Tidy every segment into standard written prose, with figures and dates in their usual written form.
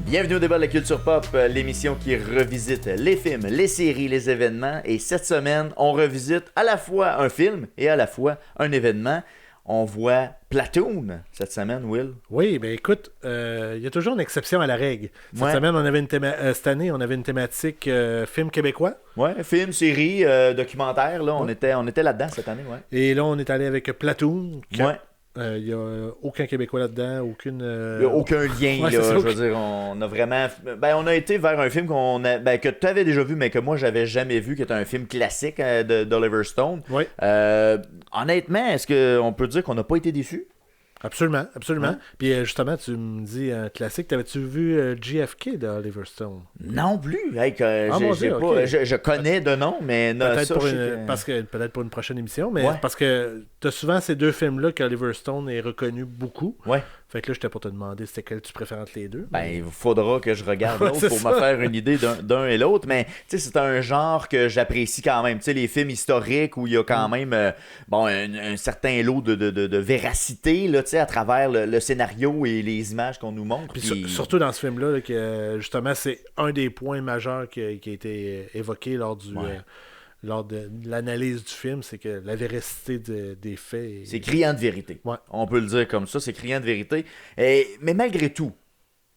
Bienvenue au débat de la culture pop, l'émission qui revisite les films, les séries, les événements. Et cette semaine, on revisite à la fois un film et à la fois un événement. On voit Platoon cette semaine, Will. Oui, ben écoute, il y a toujours une exception à la règle. Cette année, on avait une thématique film québécois. Ouais, film, série, documentaire, là, on était là-dedans cette année, ouais. Et là, on est allé avec Platoon. Ouais. Il n'y a aucun Québécois là-dedans, aucune... Il n'y a aucun lien, Ouais, là, ça, je veux dire, on a vraiment... on a été vers un film que tu avais déjà vu, mais que moi, j'avais jamais vu, qui était un film classique d'Oliver Stone. Oui. Honnêtement, est-ce qu'on peut dire qu'on n'a pas été déçus? Absolument, absolument. Hein? Puis justement, tu me dis un classique. T'avais-tu vu JFK de Oliver Stone? Non plus. Hey, je connais de nom, mais peut-être pour une prochaine émission, mais parce que t'as souvent ces deux films-là qu'Oliver Stone est reconnu beaucoup. Ouais. Fait que là, j'étais pour te demander c'était quel tu préfères entre les deux. Il faudra que je regarde l'autre pour me faire une idée d'un et l'autre. Mais c'est un genre que j'apprécie quand même. Les films historiques où il y a quand même un certain lot de véracité là, à travers le scénario et les images qu'on nous montre. Puis surtout dans ce film-là, là, que justement, c'est un des points majeurs qui a été évoqué lors de l'analyse du film, c'est que la véracité des faits... C'est criant de vérité. Ouais. On peut le dire comme ça, c'est criant de vérité. Mais malgré tout,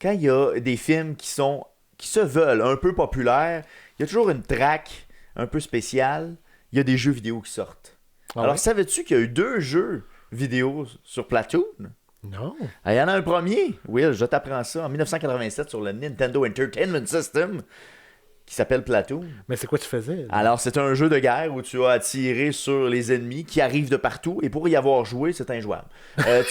quand il y a des films qui se veulent un peu populaires, il y a toujours une traque un peu spéciale. Il y a des jeux vidéo qui sortent. Alors, savais-tu qu'il y a eu 2 jeux vidéo sur Platoon? Non. Il y en a un premier, Will, je t'apprends ça, en 1987 sur le Nintendo Entertainment System, qui s'appelle Platoon. Mais c'est quoi tu faisais? Là? Alors, c'est un jeu de guerre où tu as tiré sur les ennemis qui arrivent de partout, et pour y avoir joué, c'est injouable.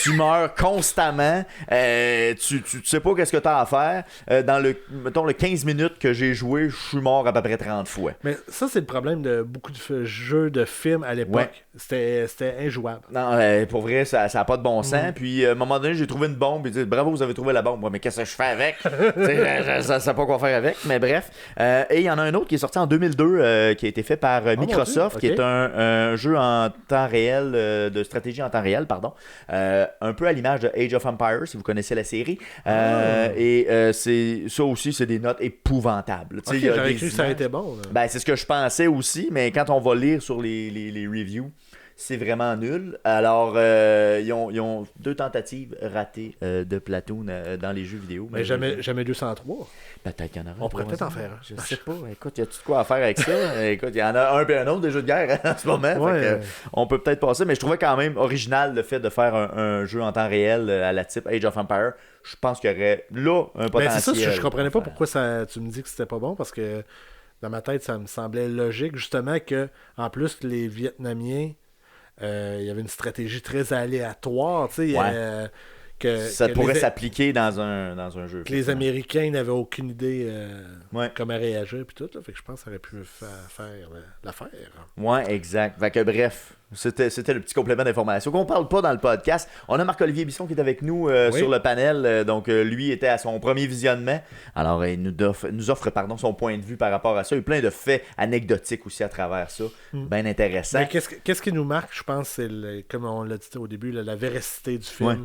Tu meurs constamment, tu sais pas qu'est-ce que tu as à faire. Dans le 15 minutes que j'ai joué, je suis mort à peu près 30 fois. Mais ça, c'est le problème de beaucoup de jeux de films à l'époque. Ouais. C'était injouable. Non, pour vrai, ça n'a pas de bon sens. Puis, à un moment donné, j'ai trouvé une bombe, et dit bravo, vous avez trouvé la bombe. Ouais, mais qu'est-ce que je fais avec? Ça ne sais pas quoi faire avec, mais bref. Et il y en a un autre qui est sorti en 2002 qui a été fait par Microsoft, qui est un jeu en temps réel, de stratégie en temps réel, pardon. Un peu à l'image de Age of Empires, si vous connaissez la série. Ça aussi, c'est des notes épouvantables. J'aurais cru que ça a été bon. C'est ce que je pensais aussi, mais quand on va lire sur les reviews, c'est vraiment nul. Alors, ils ont 2 tentatives ratées de Platoon dans les jeux vidéo. Mais jamais 203. Peut-être qu'il y en aura. On pourrait peut-être en faire un. Je sais pas. Écoute, y a-tu de quoi à faire avec ça? Écoute, il y en a un et un autre des jeux de guerre en ce moment. Ouais. On peut peut-être passer, mais je trouvais quand même original le fait de faire un jeu en temps réel à la type Age of Empires. Je pense qu'il y aurait là un potentiel. C'est ça, je comprenais pas pourquoi tu me dis que c'était pas bon, parce que dans ma tête, ça me semblait logique, justement, que en plus, les Vietnamiens, il y avait une stratégie très aléatoire, tu sais, ça pourrait s'appliquer dans un jeu. Que les Américains n'avaient aucune idée comment réagir, puis tout, là, fait que je pense que ça aurait pu faire l'affaire. Ouais, exact. Fait que bref, c'était le petit complément d'information qu'on parle pas dans le podcast. On a Marc-Olivier Bisson qui est avec nous sur le panel, donc lui était à son premier visionnement. Alors il nous offre son point de vue par rapport à ça. Il y a plein de faits anecdotiques aussi à travers ça. Bien intéressant. Mais qu'est-ce qui nous marque, je pense, c'est comme on l'a dit au début, la véracité du film. Ouais.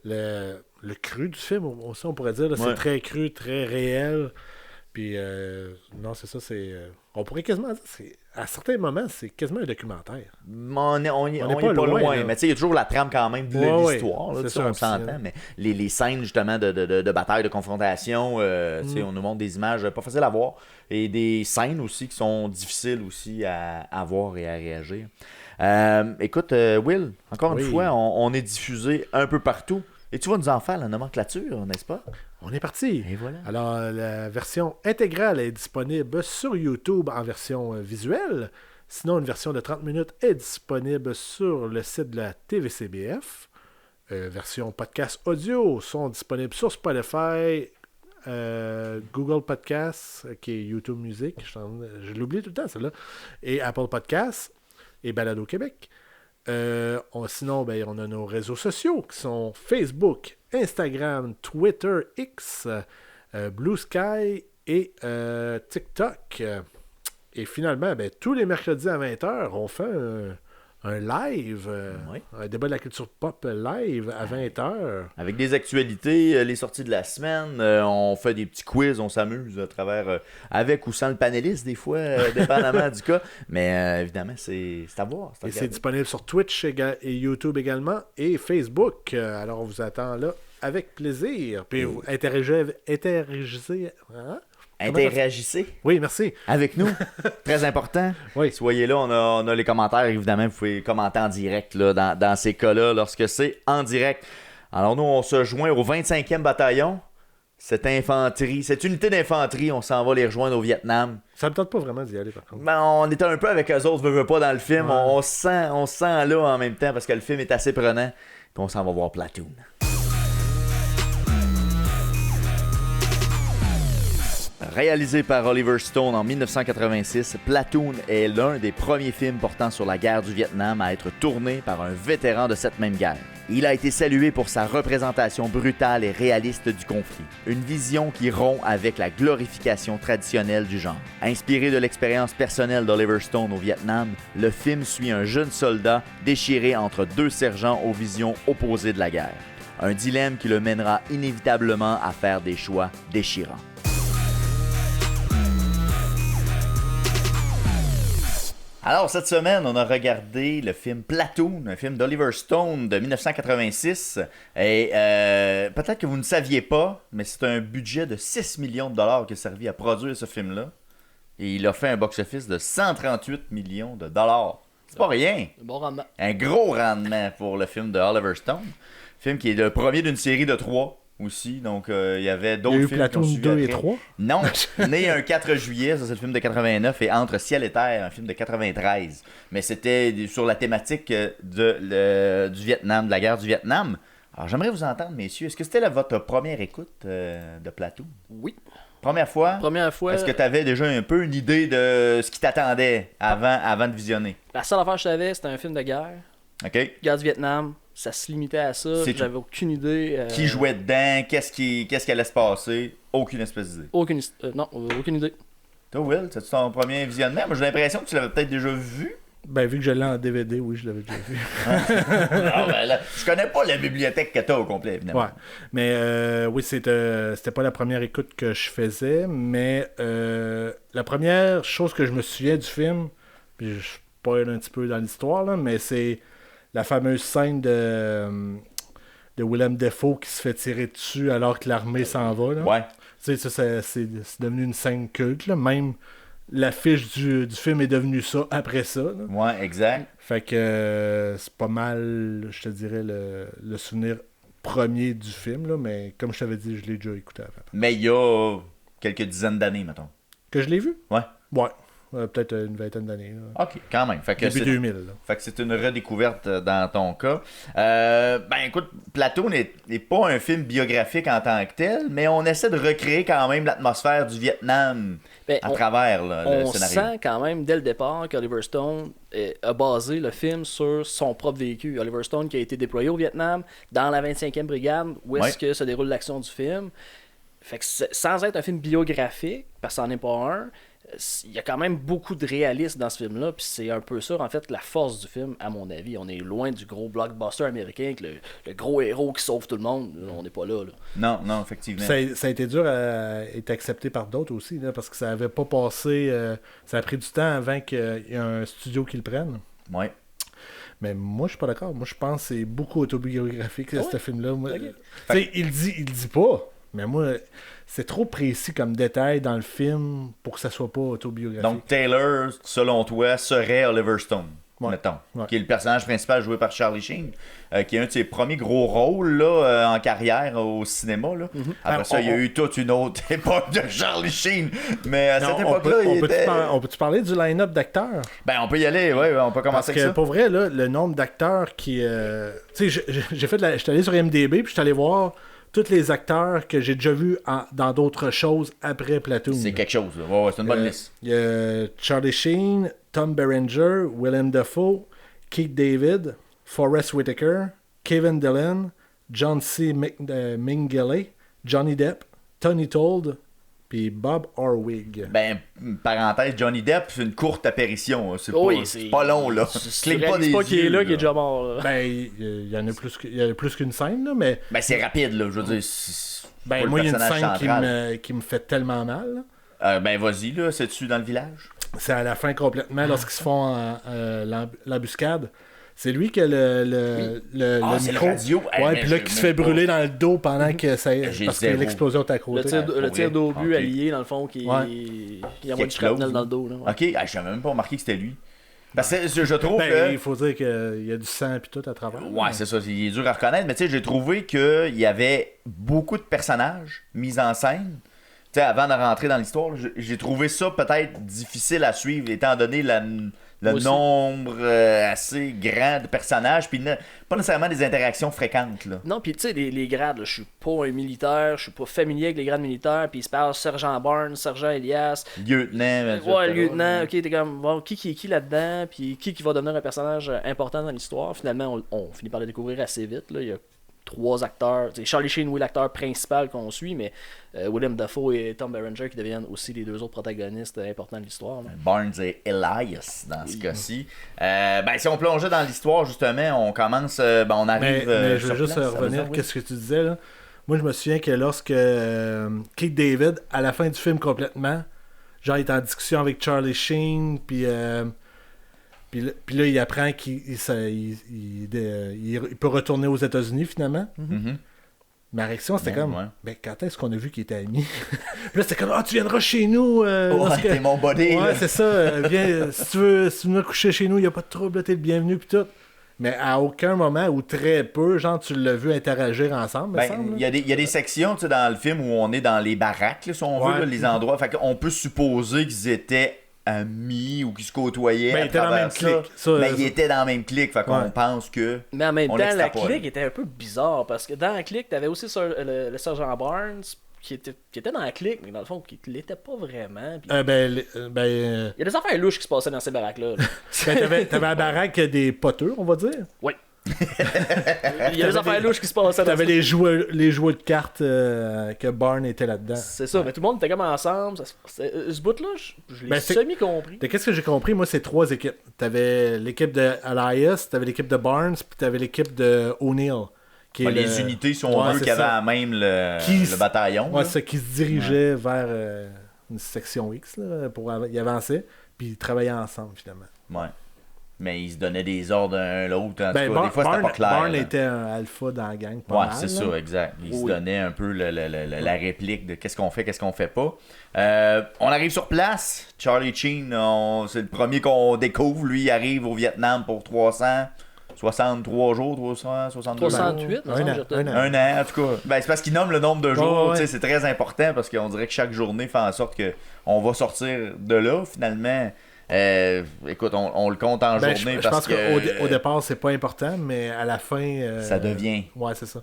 Le cru du film, aussi, on pourrait dire. Là, c'est très cru, très réel. Puis, non, c'est ça. On pourrait quasiment dire, à certains moments, c'est quasiment un documentaire. On est pas loin. Mais tu sais, il y a toujours la trame quand même de l'histoire. Là, on s'entend. Mais les scènes, justement, de bataille, de confrontation, on nous montre des images pas faciles à voir. Et des scènes aussi qui sont difficiles aussi à voir et à réagir. Écoute, Will, encore une fois, on est diffusé un peu partout. Et tu vas nous en faire la nomenclature, n'est-ce pas? On est parti. Et voilà. Alors, la version intégrale est disponible sur YouTube en version visuelle. Sinon, une version de 30 minutes est disponible sur le site de la TVCBF. Version podcast audio sont disponibles sur Spotify, Google Podcasts, qui est YouTube Music, je l'oublie tout le temps, celle-là, et Apple Podcasts et Balado Québec. Sinon, on a nos réseaux sociaux qui sont Facebook, Instagram, Twitter, X, Blue Sky et TikTok. Et finalement, tous les mercredis à 20h, on fait un live, un débat de la culture pop live à 20h. Avec des actualités, les sorties de la semaine, on fait des petits quiz, on s'amuse à travers, avec ou sans le panéliste des fois, dépendamment du cas. Mais évidemment, c'est à voir. Et c'est disponible sur Twitch et YouTube également et Facebook. Alors on vous attend là avec plaisir. Puis vous interagissez. Hein? Interagissez. Oui, merci. Avec nous. Très important. Oui. Soyez là. On a les commentaires, évidemment. Vous pouvez commenter en direct là, dans ces cas-là, lorsque c'est en direct. Alors nous, on se joint au 25e bataillon. Cette unité d'infanterie, on s'en va les rejoindre au Vietnam. Ça me tente pas vraiment d'y aller, par contre. Ben, on était un peu avec eux autres, veut pas dans le film. Ouais. On se sent là en même temps parce que le film est assez prenant. Puis on s'en va voir Platoon. Réalisé par Oliver Stone en 1986, Platoon est l'un des premiers films portant sur la guerre du Vietnam à être tourné par un vétéran de cette même guerre. Il a été salué pour sa représentation brutale et réaliste du conflit, une vision qui rompt avec la glorification traditionnelle du genre. Inspiré de l'expérience personnelle d'Oliver Stone au Vietnam, le film suit un jeune soldat déchiré entre deux sergents aux visions opposées de la guerre. Un dilemme qui le mènera inévitablement à faire des choix déchirants. Alors, cette semaine, on a regardé le film Platoon, un film d'Oliver Stone de 1986. Et peut-être que vous ne saviez pas, mais c'est un budget de 6 millions de dollars qui a servi à produire ce film-là. Et il a fait un box-office de 138 millions de dollars. C'est pas rien. Bon rendement. Un gros rendement pour le film de Oliver Stone. Film qui est le premier d'une série de 3. Aussi, donc il y avait d'autres films Platoon qui ont suivi 2 et après. 3? Non, né un 4 juillet, ça c'est le film de 89, et Entre ciel et terre, un film de 93. Mais c'était sur la thématique du Vietnam, de la guerre du Vietnam. Alors j'aimerais vous entendre, messieurs, est-ce que c'était votre première écoute de Platoon? Oui. Première fois? Première fois. Est-ce que tu avais déjà un peu une idée de ce qui t'attendait avant de visionner? La seule affaire que je savais, c'était un film de guerre. OK. Guerre du Vietnam. Ça se limitait à ça. J'avais aucune idée. Qui jouait dedans? Qu'est-ce qui allait se passer? Aucune espèce d'idée. Aucune idée. Toi, Will, c'est ton premier visionnement? Moi, j'ai l'impression que tu l'avais peut-être déjà vu. Ben, vu que je l'ai en DVD, oui, je l'avais déjà vu. Non, ben là, je connais pas la bibliothèque que t'as au complet, évidemment. Ouais. Mais oui, c'était pas la première écoute que je faisais, mais la première chose que je me souviens du film, puis je spoil un petit peu dans l'histoire, là, mais c'est la fameuse scène de Willem Dafoe qui se fait tirer dessus alors que l'armée s'en va. Là. Ouais. Tu sais, ça, c'est devenu une scène culte. Là. Même l'affiche du film est devenue ça après ça. Là. Ouais, exact. Fait que c'est pas mal, je te dirais, le souvenir premier du film. Là, mais comme je t'avais dit, je l'ai déjà écouté avant. Mais il y a quelques dizaines d'années, mettons. Que je l'ai vu? Ouais. Ouais. Peut-être une vingtaine d'années. Là. OK, quand même. Fait que début 2000. Là. Fait que c'est une redécouverte dans ton cas. Ben écoute, Platoon n'est pas un film biographique en tant que tel, mais on essaie de recréer quand même l'atmosphère du Vietnam à travers le scénario. On sent quand même dès le départ qu'Oliver Stone a basé le film sur son propre vécu. Oliver Stone qui a été déployé au Vietnam dans la 25e brigade, où est-ce que se déroule l'action du film. Fait que sans être un film biographique, parce que c'en est pas un, il y a quand même beaucoup de réalisme dans ce film-là, puis c'est un peu ça, en fait, la force du film, à mon avis. On est loin du gros blockbuster américain, avec le gros héros qui sauve tout le monde. On n'est pas là. Non, effectivement. Ça a été dur à être accepté par d'autres aussi, là, parce que ça avait pas passé... ça a pris du temps avant qu'il y ait un studio qui le prenne. Ouais. Mais moi, je suis pas d'accord. Moi, je pense que c'est beaucoup autobiographique, ce film-là. Okay. Il dit pas, mais moi... C'est trop précis comme détail dans le film pour que ça soit pas autobiographique. Donc Taylor, selon toi, serait Oliver Stone, mettons, qui est le personnage principal joué par Charlie Sheen, qui est un de ses premiers gros rôles là, en carrière au cinéma. Là. Mm-hmm. Après ça, il y a eu toute une autre époque de Charlie Sheen, mais à cette époque-là, on peut-tu parler du line-up d'acteurs? Ben, on peut y aller, oui, on peut commencer avec ça. Parce que pour vrai, là, le nombre d'acteurs qui... tu sais, j'étais allé sur IMDb, puis je suis allé voir... tous les acteurs que j'ai déjà vus dans d'autres choses après Platoon. C'est quelque chose. Ouais, c'est une bonne liste. Il y a Charlie Sheen, Tom Berenger, Willem Dafoe, Keith David, Forest Whitaker, Kevin Dillon, John C. Minghella, Johnny Depp, Tony Todd, puis Bob Orwig. Ben, parenthèse, Johnny Depp, c'est une courte apparition. C'est pas long, là. Clique pas des yeux. Qui est là, qui est déjà mort. Là. Ben, il y en a plus qu'une scène, là, mais... Ben, c'est rapide, là, je veux dire. Ben, moi, il y a une scène qui me fait tellement mal. Ben, vas-y, là, c'est-tu dans le village? C'est à la fin complètement, lorsqu'ils se font l'embuscade. C'est lui qui a le micro. Le radio. Ouais, puis là, qui se fait brûler dans le dos pendant que ça. Parce que l'explosion est à côté. Le tir d'obus allié, dans le fond, qui envoie du shrapnel dans le dos. Là, ouais. Ok, je n'avais même pas remarqué que c'était lui. Parce que je trouve que. Il faut dire qu'il y a du sang et tout à travers. Ouais, c'est ça. Il est dur à reconnaître. Mais tu sais, j'ai trouvé qu'il y avait beaucoup de personnages mis en scène. Tu sais, avant de rentrer dans l'histoire, j'ai trouvé ça peut-être difficile à suivre, étant donné le nombre assez grand de personnages, puis pas nécessairement des interactions fréquentes. Là. Non, puis tu sais, les grades, je suis pas un militaire, je suis pas familier avec les grades militaires, puis il se parle Sergent Barnes, Sergent Elias. Lieutenant. Ouais, lieutenant, ok, t'es comme, bon, qui est qui là-dedans, puis qui va devenir un personnage important dans l'histoire. Finalement, on finit par le découvrir assez vite, là. Il y a 3 acteurs. T'sais, Charlie Sheen, oui, l'acteur principal qu'on suit, mais Willem Dafoe et Tom Berenger qui deviennent aussi les 2 autres protagonistes importants de l'histoire. Là. Barnes et Elias dans ce cas-ci. Si on plongeait dans l'histoire, justement, on commence. On arrive. Mais je veux juste revenir à ce que tu disais. Là. Moi, je me souviens que lorsque Keith David, à la fin du film complètement, genre, il est en discussion avec Charlie Sheen, puis là, il apprend qu'il peut retourner aux États-Unis, finalement. Mm-hmm. Ma réaction, c'était ben, quand est-ce qu'on a vu qu'il était ami? Puis là, c'était comme, tu viendras chez nous. T'es mon body. Ouais, c'est ça. Viens, si tu veux coucher chez nous, il n'y a pas de trouble, t'es le bienvenu, puis tout. Mais à aucun moment, ou très peu, genre, tu l'as vu interagir ensemble, il y a des sections, tu sais, dans le film où on est dans les baraques, là, si on veut, là, les endroits. Fait qu'on peut supposer qu'ils étaient amis ou qui se côtoyaient à travers ça. Mais ils étaient dans la même clique, fait qu'on pense que. Mais en même temps, la clique était un peu bizarre parce que dans la clique, t'avais aussi le sergent Barnes qui était dans la clique, mais dans le fond, qui l'était pas vraiment. Puis... il y a des affaires louches qui se passaient dans ces baraques-là. T'avais la baraque des poteux, on va dire. Oui. Il y a des affaires louches qui se passaient. T'avais les jouets de cartes que Barnes était là-dedans. C'est ça, mais tout le monde était comme ensemble. Ce bout-là, je l'ai semi-compris. Qu'est-ce que j'ai compris? Moi, c'est 3 équipes. T'avais l'équipe de Elias, t'avais l'équipe de Barnes, puis t'avais l'équipe de O'Neill. Les unités, si on veut, qui avaient à même le bataillon. Ouais, c'est qui se dirigeait vers une section X là, pour y avancer, puis ils travaillaient ensemble, finalement. Ouais. Mais ils se donnaient des ordres l'un l'autre. En tout cas, des fois, c'était pas clair. Barnes était un alpha dans la gang. Mal, c'est ça, exact. Ils se donnaient un peu la réplique de qu'est-ce qu'on fait, qu'est-ce qu'on fait pas. On arrive sur place. Charlie Sheen, c'est le premier qu'on découvre. Lui, il arrive au Vietnam pour 363 jours, 362 368, un an, en tout cas. C'est parce qu'il nomme le nombre de jours. C'est très important parce qu'on dirait que chaque journée fait en sorte qu'on va sortir de là, finalement. Écoute, on le compte en journée je pense qu'au départ c'est pas important, mais à la fin ça devient. Ouais, c'est ça.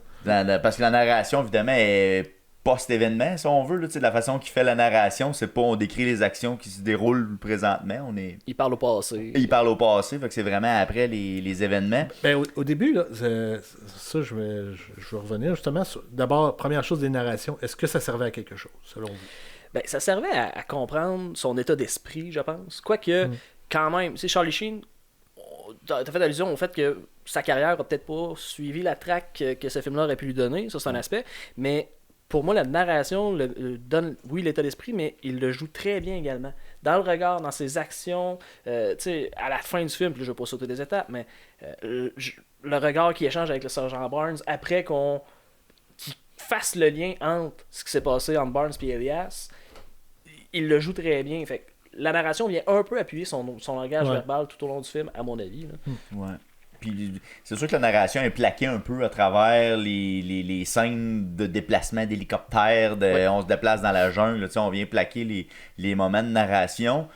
Parce que la narration évidemment est post-événement, si on veut là, la façon qu'il fait la narration, c'est pas on décrit les actions qui se déroulent présentement, il parle au passé. Il parle au passé, fait que c'est vraiment après les événements. Au début là, ça je vais revenir justement d'abord, première chose des narrations, est-ce que ça servait à quelque chose selon vous? Ça servait à comprendre son état d'esprit, je pense. Quoique, quand même, c'est Charlie Sheen, t'as fait allusion au fait que sa carrière a peut-être pas suivi la track que ce film-là aurait pu lui donner, ça c'est un aspect, mais pour moi, la narration donne, oui, l'état d'esprit, mais il le joue très bien également. Dans le regard, dans ses actions, à la fin du film, puis là, je vais pas sauter des étapes, mais le regard qu'il échange avec le sergent Barnes, après qu'il fasse le lien entre ce qui s'est passé entre Barnes et Elias, il le joue très bien. Fait que la narration vient un peu appuyer son langage verbal tout au long du film, à mon avis. Là. Ouais. Puis c'est sûr que la narration est plaquée un peu à travers les scènes de déplacement d'hélicoptères, on se déplace dans la jungle, on vient plaquer les moments de narration.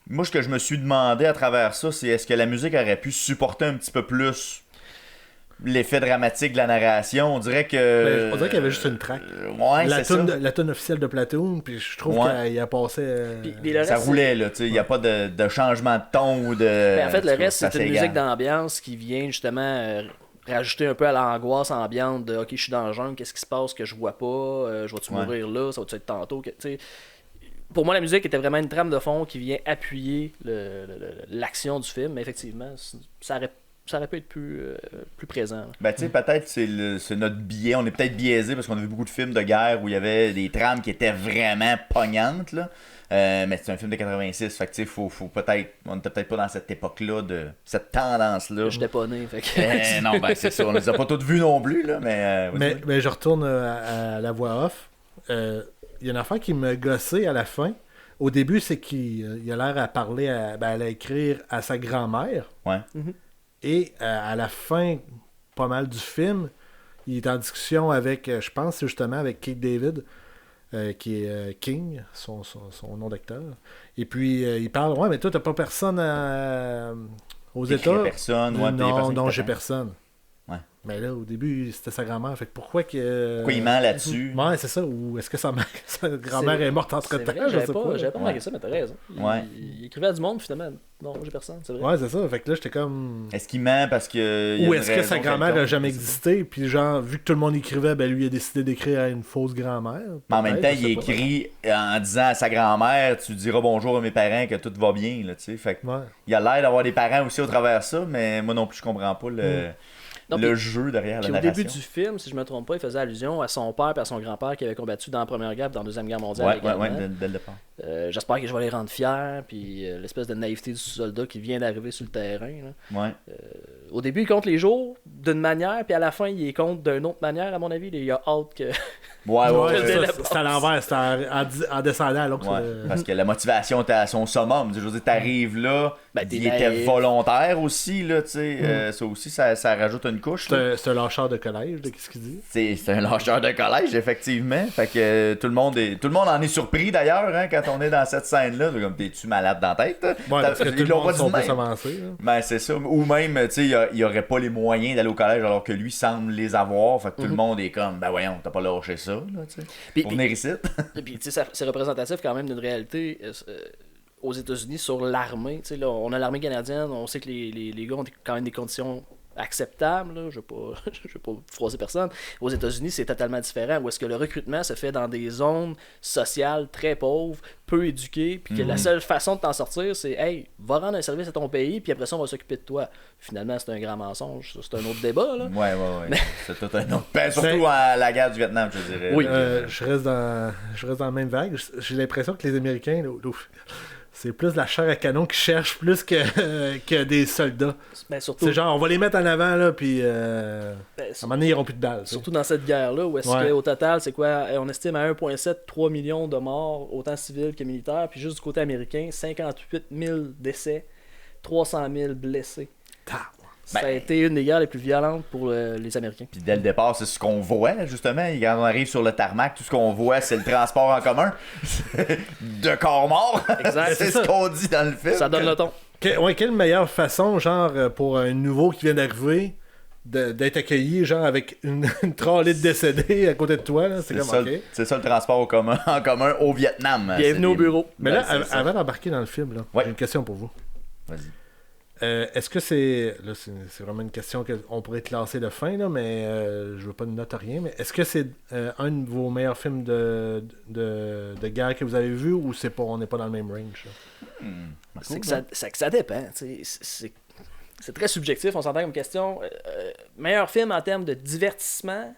Moi, ce que je me suis demandé à travers ça, c'est est-ce que la musique aurait pu supporter un petit peu plus l'effet dramatique de la narration. On dirait que... on dirait qu'il y avait juste une track. La tune officielle de Platoon, puis je trouve qu'il a passé... ça roulait, là, tu sais, il n'y a pas de changement de ton ou de... en fait, le reste, c'est une musique d'ambiance qui vient justement rajouter un peu à l'angoisse ambiante de « Ok, je suis dans le jungle, qu'est-ce qui se passe que je vois pas? Je vais-tu mourir là? Ça va-tu être tantôt? » pour moi, la musique était vraiment une trame de fond qui vient appuyer l'action du film, mais effectivement, ça aurait pu être plus présent. Ben, tu sais, peut-être c'est notre biais. On est peut-être biaisé parce qu'on a vu beaucoup de films de guerre où il y avait des trames qui étaient vraiment pognantes, là. Mais c'est un film de 86, fait que tu sais, faut peut-être. On n'était peut-être pas dans cette époque-là, de cette tendance-là. Je n'étais pas né, fait que. Non, ben c'est ça, on les a pas toutes vues non plus, là, mais. Mais je retourne à la voix off. Il y a une affaire qui me gossait à la fin. Au début, c'est qu'il a l'air à parler, à écrire à sa grand-mère. Ouais. Mm-hmm. Et à la fin, pas mal du film, il est en discussion avec, je pense, c'est justement avec Keith David. Qui est King, son nom d'acteur. Et puis, il parle, ouais, mais toi, t'as pas personne aux États. Personne, non, j'ai personne. Ouais. Mais là, au début, c'était sa grand-mère. Fait que pourquoi il ment là-dessus? Ouais, c'est ça. Ou est-ce que sa grand-mère est morte entre-temps? J'avais pas remarqué ça, mais t'as raison. Il écrivait à du monde, finalement. Non, j'ai personne, c'est vrai. Ouais, c'est ça. Fait que là, j'étais comme... Est-ce qu'il ment parce que... Ou est-ce que sa grand-mère a jamais existé, puis genre, vu que tout le monde écrivait, ben lui, il a décidé d'écrire à une fausse grand-mère. Mais en même temps, il écrit en disant à sa grand-mère, tu diras bonjour à mes parents, que tout va bien, là, tu sais. Fait que il a l'air d'avoir des parents aussi au travers de ça, mais moi non plus, je comprends pas le jeu derrière la narration. Au début du film, si je me trompe pas, il faisait allusion à son père et à son grand-père qui avaient combattu dans la Première Guerre et dans la Deuxième Guerre mondiale. Ouais, dès le départ. J'espère que je vais les rendre fiers, puis l'espèce de naïveté du soldat qui vient d'arriver sur le terrain. Là. Ouais. Au début, il compte les jours d'une manière, puis à la fin, il les compte d'une autre manière, à mon avis. Il y a hâte que... c'est à l'envers, c'est en descendant. Là, parce que la motivation était à son summum. Je veux dire, t'arrives là, il était volontaire aussi, là, tu sais. Ça aussi, ça rajoute une couche. C'est un lâcheur de collège, qu'est-ce qu'il dit? C'est un lâcheur de collège, effectivement. Fait que tout le monde en est surpris, d'ailleurs, hein, quand on est dans cette scène-là. Comme, t'es-tu malade dans la tête? Ouais, parce que tout le monde sont plus avancés. Ben, c'est ça. Ou même, tu sais, il y aurait pas les moyens d'aller au collège alors que lui semble les avoir. Fait que tout le monde est comme, ben voyons, t'as pas lâché ça, là, tu sais. Pour venir ici. Et puis, tu sais, c'est représentatif quand même d'une réalité aux États-Unis sur l'armée. Tu sais, là, on a l'armée canadienne, on sait que les gars ont quand même des conditions acceptable, là. Je vais pas froisser personne. Aux États-Unis, c'est totalement différent, où est-ce que le recrutement se fait dans des zones sociales très pauvres, peu éduquées, puis que la seule façon de t'en sortir, c'est « Hey, va rendre un service à ton pays, puis après ça, on va s'occuper de toi. » Finalement, c'est un grand mensonge. C'est un autre débat, là. Ouais. C'est tout un autre... Surtout à la guerre du Vietnam, je dirais. Oui. Je reste dans la même vague. J'ai l'impression que les Américains... C'est plus la chair à canon qui cherche plus que des soldats. Ben, surtout... C'est genre, on va les mettre en avant, là, puis à un moment donné, ils n'auront plus de balles. Surtout dans cette guerre-là, où est-ce qu'au total, c'est quoi? On estime à 1,3 million de morts, autant civils que militaires, puis juste du côté américain, 58 000 décès, 300 000 blessés. Ça a été une des guerres les plus violentes pour les Américains. Puis dès le départ, c'est ce qu'on voit, justement. Quand on arrive sur le tarmac, tout ce qu'on voit, c'est le transport en commun de corps morts. Exact. C'est ce qu'on dit dans le film. Ça donne le ton. Quelle meilleure façon, genre, pour un nouveau qui vient d'arriver, d'être accueilli, genre, avec une trolley de décédés à côté de toi. Là. C'est ça le transport en commun au Vietnam. Bienvenue au bureau. Mais là, avant d'embarquer dans le film, là, j'ai une question pour vous. Vas-y. Est-ce que c'est... Là, c'est vraiment une question qu'on pourrait classer de fin, là, mais je veux pas de note à rien. Mais est-ce que c'est un de vos meilleurs films de guerre que vous avez vu ou on n'est pas dans le même range? C'est que ça dépend. C'est très subjectif, on s'entend comme question. Meilleur film en termes de divertissement?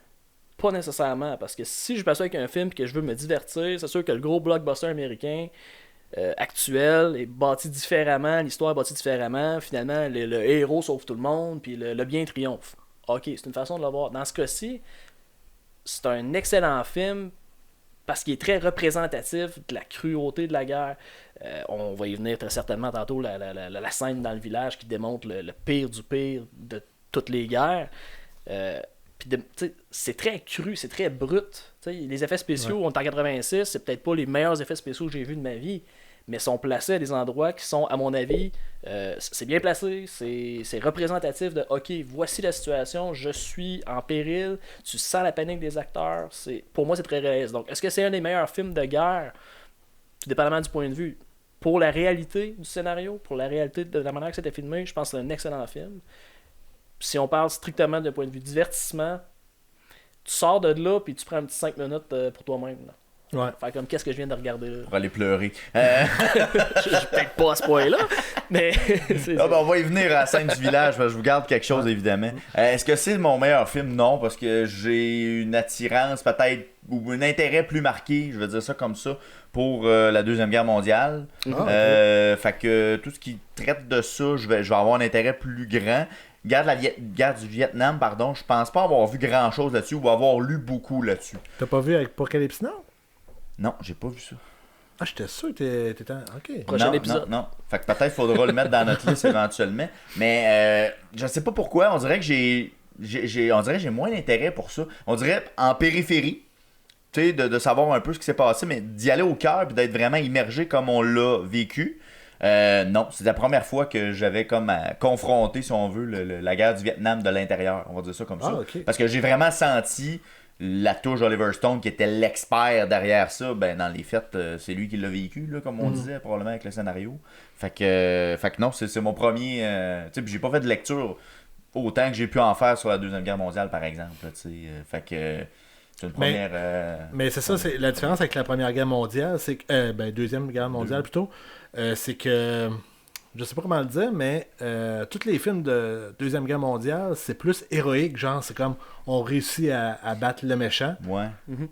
Pas nécessairement. Parce que si je passe avec un film et que je veux me divertir, c'est sûr que le gros blockbuster américain... actuel est bâti différemment, l'histoire est bâtie différemment, finalement le héros sauve tout le monde, puis le bien triomphe. Ok, c'est une façon de le voir. Dans ce cas-ci, c'est un excellent film parce qu'il est très représentatif de la cruauté de la guerre. On va y venir très certainement tantôt, la scène dans le village qui démontre le pire du pire de toutes les guerres. C'est très cru, c'est très brut. Les effets spéciaux, on est en 86, c'est peut-être pas les meilleurs effets spéciaux que j'ai vus de ma vie, mais sont placés à des endroits qui sont, à mon avis, c'est bien placé, c'est représentatif de OK, voici la situation, je suis en péril, tu sens la panique des acteurs. Pour moi, c'est très réaliste. Donc, est-ce que c'est un des meilleurs films de guerre, tout dépendamment du point de vue? Pour la réalité du scénario, pour la réalité de la manière que c'était filmé, je pense que c'est un excellent film. Si on parle strictement d'un point de vue divertissement, tu sors de là puis tu prends un petit 5 minutes pour toi-même. Ouais. Faire comme qu'est-ce que je viens de regarder là. Pour aller pleurer. Je suis peut-être pas à ce point-là, mais. On va y venir à la scène du village, parce que je vous garde quelque chose évidemment. Est-ce que c'est mon meilleur film? Non, parce que j'ai une attirance peut-être, ou un intérêt plus marqué, je vais dire ça comme ça, pour la Deuxième Guerre mondiale. Fait que tout ce qui traite de ça, je vais avoir un intérêt plus grand. Guerre du Vietnam, pardon, je pense pas avoir vu grand chose là-dessus ou avoir lu beaucoup là-dessus. T'as pas vu avec Apocalypse Now? Non, j'ai pas vu ça. Ah, j'étais sûr que t'étais en... OK. Prochain épisode. Non. Fait que peut-être faudra le mettre dans notre liste éventuellement. Mais je sais pas pourquoi, on dirait que j'ai moins d'intérêt pour ça. On dirait en périphérie, tu sais, de savoir un peu ce qui s'est passé, mais d'y aller au cœur et d'être vraiment immergé comme on l'a vécu. Non, c'est la première fois que j'avais comme confronté, si on veut, la guerre du Vietnam de l'intérieur. On va dire ça comme ça. Okay. Parce que j'ai vraiment senti la touche Oliver Stone qui était l'expert derrière ça. Ben, dans les faits, c'est lui qui l'a vécu, là, comme on disait, probablement avec le scénario. Fait que non, c'est mon premier. Tu sais, j'ai pas fait de lecture autant que j'ai pu en faire sur la Deuxième Guerre mondiale, par exemple. Fait que. C'est une première. Mais c'est ça, c'est la différence avec la Première Guerre mondiale, c'est que. Deuxième Guerre mondiale plutôt. C'est que. Je sais pas comment le dire, mais tous les films de Deuxième Guerre mondiale, c'est plus héroïque, genre, c'est comme on réussit à battre le méchant. Ouais.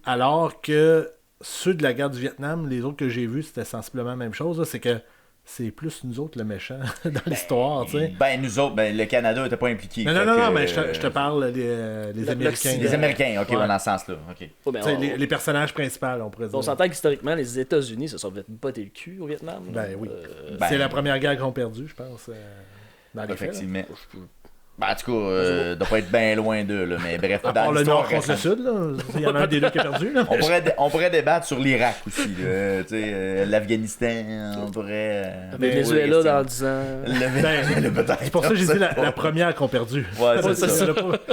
Alors que ceux de la guerre du Vietnam, les autres que j'ai vus, c'était sensiblement la même chose. Là, c'est que c'est plus nous autres le méchant dans l'histoire, tu sais. Ben, nous autres, le Canada n'était pas impliqué. Non, mais je te parle les Américains. Les Américains, ok, dans ce sens-là. Okay. Oh, ben, les personnages principaux, on pourrait dire. On s'entend qu'historiquement, les États-Unis se sont battés le cul au Vietnam. Ben oui. C'est la première guerre qu'ils ont perdue, je pense. Dans les effectivement. Ben, en tout cas, doit pas être bien loin d'eux, là, mais bref. À part le nord contre le sud, là, il y en a un des deux qui a perdu. Là. On pourrait débattre sur l'Irak aussi, l'Afghanistan, on pourrait... Venezuela dans 10 ans. C'est pour ça que j'ai dit la première qu'on a perdue. Ouais, c'est ça.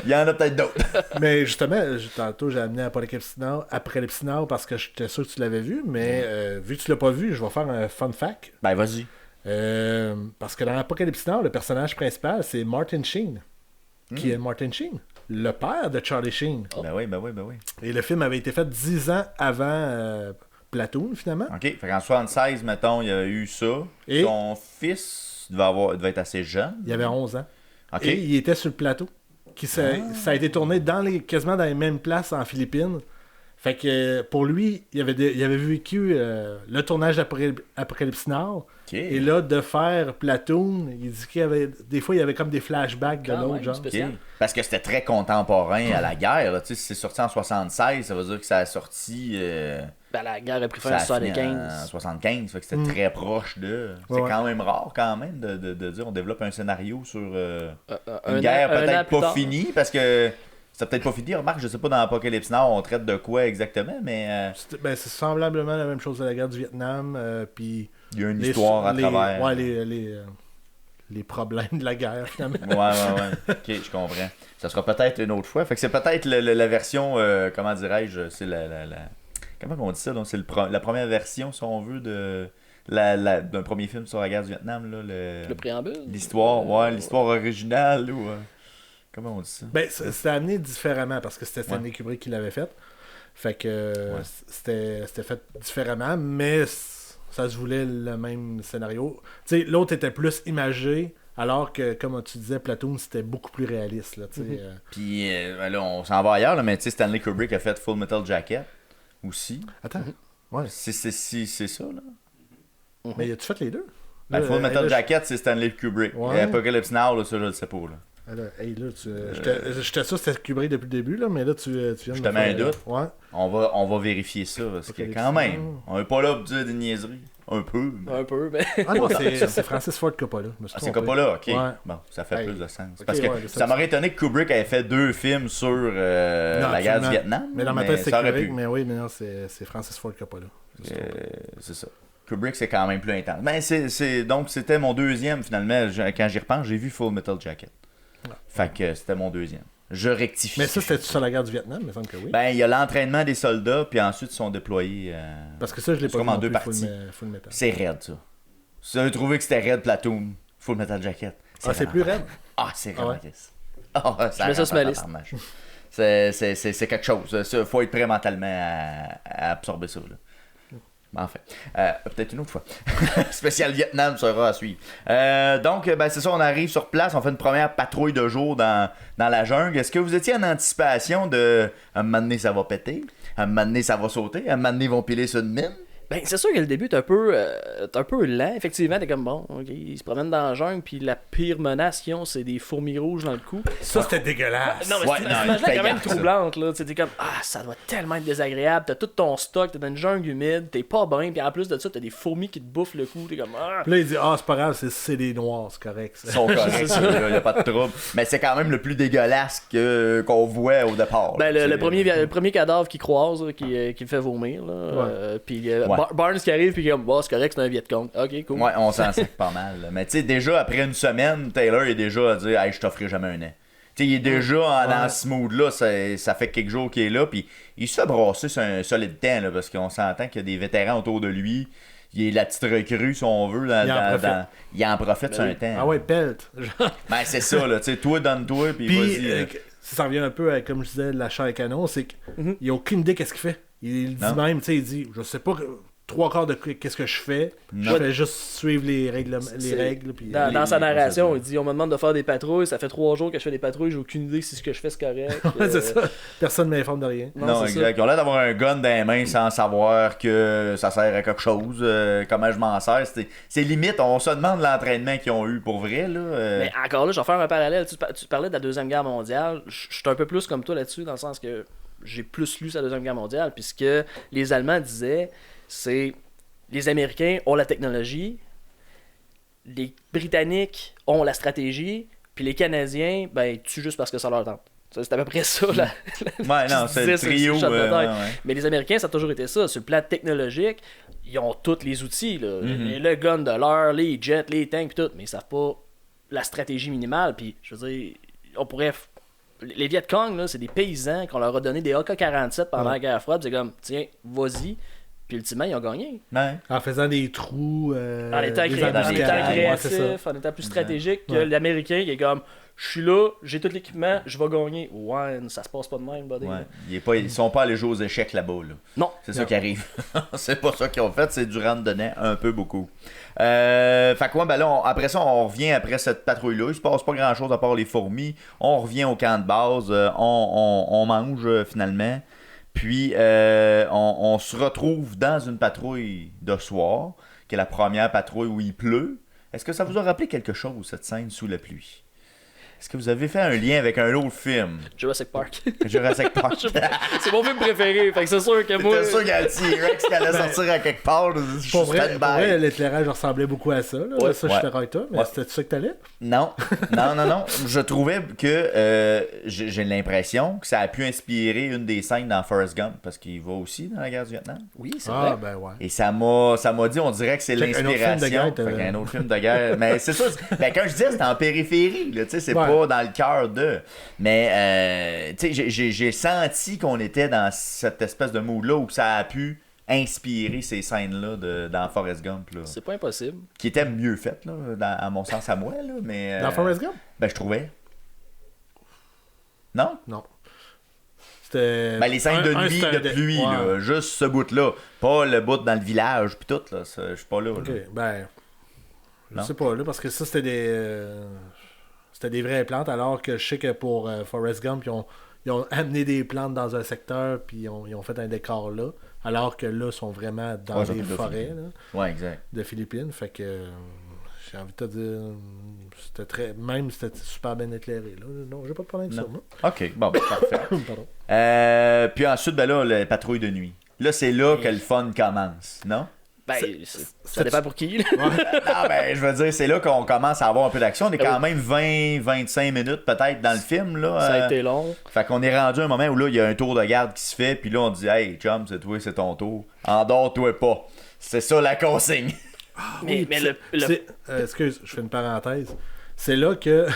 Il y en a peut-être d'autres. Mais justement, tantôt j'ai amené Apocalypse Now parce que j'étais sûr que tu l'avais vu, mais vu que tu l'as pas vu, je vais faire un fun fact. Ben, vas-y. Parce que dans Apocalypse Now, le personnage principal, c'est Martin Sheen. Qui est Martin Sheen? Le père de Charlie Sheen. Oh. Ben oui. Et le film avait été fait 10 ans avant Platoon, finalement. OK, fait qu'en 76, mettons, il y a eu ça. Et son fils devait être assez jeune. Il avait 11 ans. OK. Et il était sur le plateau. Ça a été tourné quasiment dans les mêmes places en Philippines. Fait que pour lui, il avait vécu le tournage d'Apocalypse Now. Okay. Et là, de faire Platoon, il dit qu'il y avait des fois, il y avait comme des flashbacks de l'autre genre. Okay. Parce que c'était très contemporain à la guerre. Si c'est sorti en 76, ça veut dire que ça a sorti... la guerre a pris fin en 75. En 75, fait que c'était très proche de... C'est quand même rare quand même de dire on développe un scénario sur une guerre peut-être pas finie, parce que... C'est peut-être pas fini, remarque, je sais pas dans Apocalypse Now on traite de quoi exactement, mais... c'est semblablement la même chose de la guerre du Vietnam, puis... Il y a une histoire à travers... Ouais, les problèmes de la guerre, finalement. Ouais. Ok, je comprends. Ça sera peut-être une autre fois. Fait que c'est peut-être la version, comment dirais-je, c'est comment on dit ça? Donc, c'est la première version, si on veut, d'un premier film sur la guerre du Vietnam. Là, le préambule? L'histoire, l'histoire originale, ou... Comment on dit ça? Ben, c'était amené différemment parce que c'était Stanley Kubrick qui l'avait fait. Fait que c'était fait différemment, mais ça se voulait le même scénario. Tu sais, l'autre était plus imagé, alors que, comme tu disais, Platoon, c'était beaucoup plus réaliste. Là, Puis là, on s'en va ailleurs, là, mais tu sais, Stanley Kubrick a fait Full Metal Jacket aussi. Attends, ouais. C'est ça, là. Mais as-tu fait les deux? Full Metal Jacket, c'est Stanley Kubrick. Et Apocalypse Now, là, ça, je le sais pas, là. J'étais sûr que c'était Kubrick depuis le début, là, mais là, tu viens de me faire un doute. Ouais. On va vérifier ça, parce que quand même, on est pas là pour dire des niaiseries. Un peu, mais... Ah non, c'est Francis Ford Coppola. C'est Coppola, ok. Ouais. Bon, ça fait plus de sens. Parce que ça m'aurait étonné que Kubrick ait fait 2 films sur la guerre du Vietnam. Mais dans ma tête, c'est Kubrick, mais oui, mais non, c'est Francis Ford Coppola. C'est ça. Kubrick, c'est quand même plus intense. Mais donc, c'était mon deuxième, finalement. Quand j'y repense, j'ai vu Full Metal Jacket. Fait que c'était mon deuxième. Je rectifie. Mais ça, c'était sur la guerre du Vietnam, il me semble que oui. Ben, il y a l'entraînement des soldats, puis ensuite ils sont déployés. Parce que ça, je l'ai pas vu en 2 parties. Full Metal. C'est raide, ça. Si vous avez trouvé que c'était raide Platoon, Full Metal Jacket. C'est plus raide. Ah, c'est raide, ça mets ça sur ma liste. C'est quelque chose. Il faut être prêt mentalement à absorber ça. Là. Enfin, peut-être une autre fois. Spécial Vietnam sera à suivre. Donc, c'est ça, on arrive sur place, on fait une première patrouille de jour dans la jungle. Est-ce que vous étiez en anticipation de à un moment donné, ça va péter, à un moment donné, ça va sauter, à un moment donné, ils vont piler sur une mine? Ben, c'est sûr que le début est un peu lent. Effectivement, t'es comme bon, ok, ils se promènent dans la jungle, puis la pire menace qu'ils ont, c'est des fourmis rouges dans le cou. Ça, c'était dégueulasse. Non, mais cette image-là est quand même troublante, là. T'es comme, ça doit tellement être désagréable. T'as tout ton stock, t'es dans une jungle humide, t'es pas bien, puis en plus de ça, t'as des fourmis qui te bouffent le cou. T'es comme, Puis là, il dit, c'est pas grave, c'est des noirs, c'est correct. Ils sont corrects, il y a pas de trouble. Mais c'est quand même le plus dégueulasse qu'on voit au départ. Ben, le premier cadavre qu'il croise, qui le fait vomir, là. Puis Barnes qui arrive, puis comme, c'est correct, c'est un Vietcong. Ok, cool. Ouais, on s'en sait pas mal. Là. Mais tu sais, déjà, après une semaine, Taylor est déjà à dire, hey, je t'offrirai jamais un an. Tu sais, il est déjà dans ce mood-là, ça fait quelques jours qu'il est là, puis il se fait brasser sur un solide temps, là, parce qu'on s'entend qu'il y a des vétérans autour de lui. Il est la petite recrue, si on veut. Il en profite sur un temps. Ah ouais, pelt. Ben, c'est ça, là. Tu sais, toi, donne-toi, puis vas-y. Ça revient un peu à, comme je disais, la chair à canon, c'est qu'il n'a aucune idée qu'est-ce qu'il fait. Il dit même, tu sais, il dit, je sais pas trois quarts de qu'est-ce que je fais. Je fais juste suivre les règles. Puis, dans sa narration, il dit, on me demande de faire des patrouilles, ça fait 3 jours que je fais des patrouilles, j'ai aucune idée si ce que je fais c'est correct. C'est ça. Personne ne m'informe de rien. Non, exact. Ils ont l'air d'avoir un gun dans les mains sans savoir que ça sert à quelque chose. Comment je m'en sers. C'est limite, on se demande l'entraînement qu'ils ont eu pour vrai. Là. Mais encore là, je vais faire un parallèle. Tu parlais de la Deuxième Guerre mondiale. Je suis un peu plus comme toi là-dessus, dans le sens que j'ai plus lu sa Deuxième Guerre mondiale, puisque les Allemands disaient, c'est les Américains ont la technologie, les Britanniques ont la stratégie, puis les Canadiens, ben, ils tuent juste parce que ça leur tente. C'est à peu près ça. C'est le trio. Mais les Américains, ça a toujours été ça. Sur le plan technologique, ils ont tous les outils. Là. Le gun de l'heure, les jets, les tanks, tout, mais ils savent pas la stratégie minimale. Puis, je veux dire, on pourrait... Les Viet Cong, là, c'est des paysans qu'on leur a donné des AK-47 pendant la guerre froide. C'est comme, tiens, vas-y. Puis ultimement, ils ont gagné. Ouais. En faisant des trous. En étant créatif, en étant plus stratégique que l'Américain, il est comme, je suis là, j'ai tout l'équipement, je vais gagner. Ouais, ça se passe pas de même, buddy. Ouais. Ils sont pas allés jouer aux échecs là-bas. Là. Non. C'est ça qui arrive. C'est pas ça qu'ils ont fait, c'est du randonnée un peu beaucoup. Fait que ben là, après ça, on revient après cette patrouille-là. Il se passe pas grand-chose à part les fourmis. On revient au camp de base. On mange finalement. Puis, on se retrouve dans une patrouille de soir, qui est la première patrouille où il pleut. Est-ce que ça vous a rappelé quelque chose, cette scène sous la pluie? Est-ce que vous avez fait un lien avec un autre film? Jurassic Park. Jurassic Park. C'est mon film préféré, fait que c'est sûr que moi... T'es sûr qu'il y a un T-Rex qui allait sortir à quelque part. Pour vrai, l'éclairage ressemblait beaucoup à ça. Là. Ouais, ça, je suis d'accord avec toi, mais c'était ça que t'allais? Non. Je trouvais que j'ai l'impression que ça a pu inspirer une des scènes dans Forrest Gump, parce qu'il va aussi dans la guerre du Vietnam. Oui, c'est vrai. Ben ouais. Et ça m'a dit, on dirait que c'est l'inspiration. Un autre film de guerre. Mais c'est ça. Ben, quand je disais, c'était en périphérie. Là, c'est pas dans le cœur de. Mais j'ai senti qu'on était dans cette espèce de mood-là où ça a pu inspirer ces scènes-là dans Forrest Gump. Là, c'est pas impossible. Qui étaient mieux faites, là, à mon sens à moi. Là, mais, dans Forrest Gump? Ben, je trouvais. Non? Non. Ben, les scènes de nuit, de pluie, là, juste ce bout-là. Pas le bout dans le village, puis tout. Là, je suis pas là. Ok, ben. Je sais pas, là, parce que ça, c'était des vraies plantes, alors que je sais que pour Forrest Gump, ils ont amené des plantes dans un secteur, puis ils ont fait un décor là, alors que là, ils sont vraiment dans des forêts de Philippines. Fait que j'ai envie de te dire, c'était super bien éclairé. Là. Non, j'ai pas de problème avec ça. Moi. Ok, bon, parfait. Puis ensuite, ben là, la patrouille de nuit. Là, c'est là que le fun commence, non? Ben, ça dépend pour qui. Non, ben, je veux dire, c'est là qu'on commence à avoir un peu d'action. On est quand même 20-25 minutes peut-être dans le film. Là. Ça a été long. Fait qu'on est rendu à un moment où là, il y a un tour de garde qui se fait, puis là, on dit, hey, chum, c'est toi, c'est ton tour. Endors-toi pas. C'est ça la consigne. Mais excuse, je fais une parenthèse. C'est là que,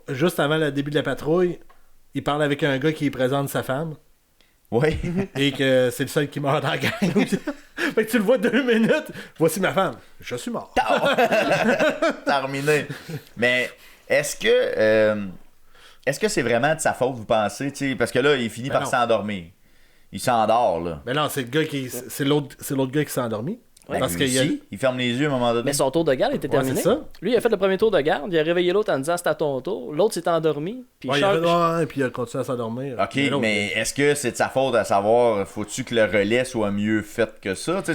juste avant le début de la patrouille, il parle avec un gars qui présente sa femme. Oui. Et que c'est le seul qui meurt dans la gang. Fait que tu le vois 2 minutes. Voici ma femme. Je suis mort. Terminé. Mais est-ce que est-ce que c'est vraiment de sa faute, vous pensez? T'sais, parce que là, il finit par s'endormir. Il s'endort, là. Mais non, c'est le gars c'est l'autre gars qui s'est endormi. Ouais, parce il ferme les yeux à un moment donné. Mais son tour de garde était terminé. C'est ça. Lui, il a fait le premier tour de garde, il a réveillé l'autre en disant c'était à ton tour. L'autre s'est endormi. Puis puis il a continué à s'endormir. Ok, mais est-ce que c'est de sa faute à savoir, faut-tu que le relais soit mieux fait que ça? T'sais,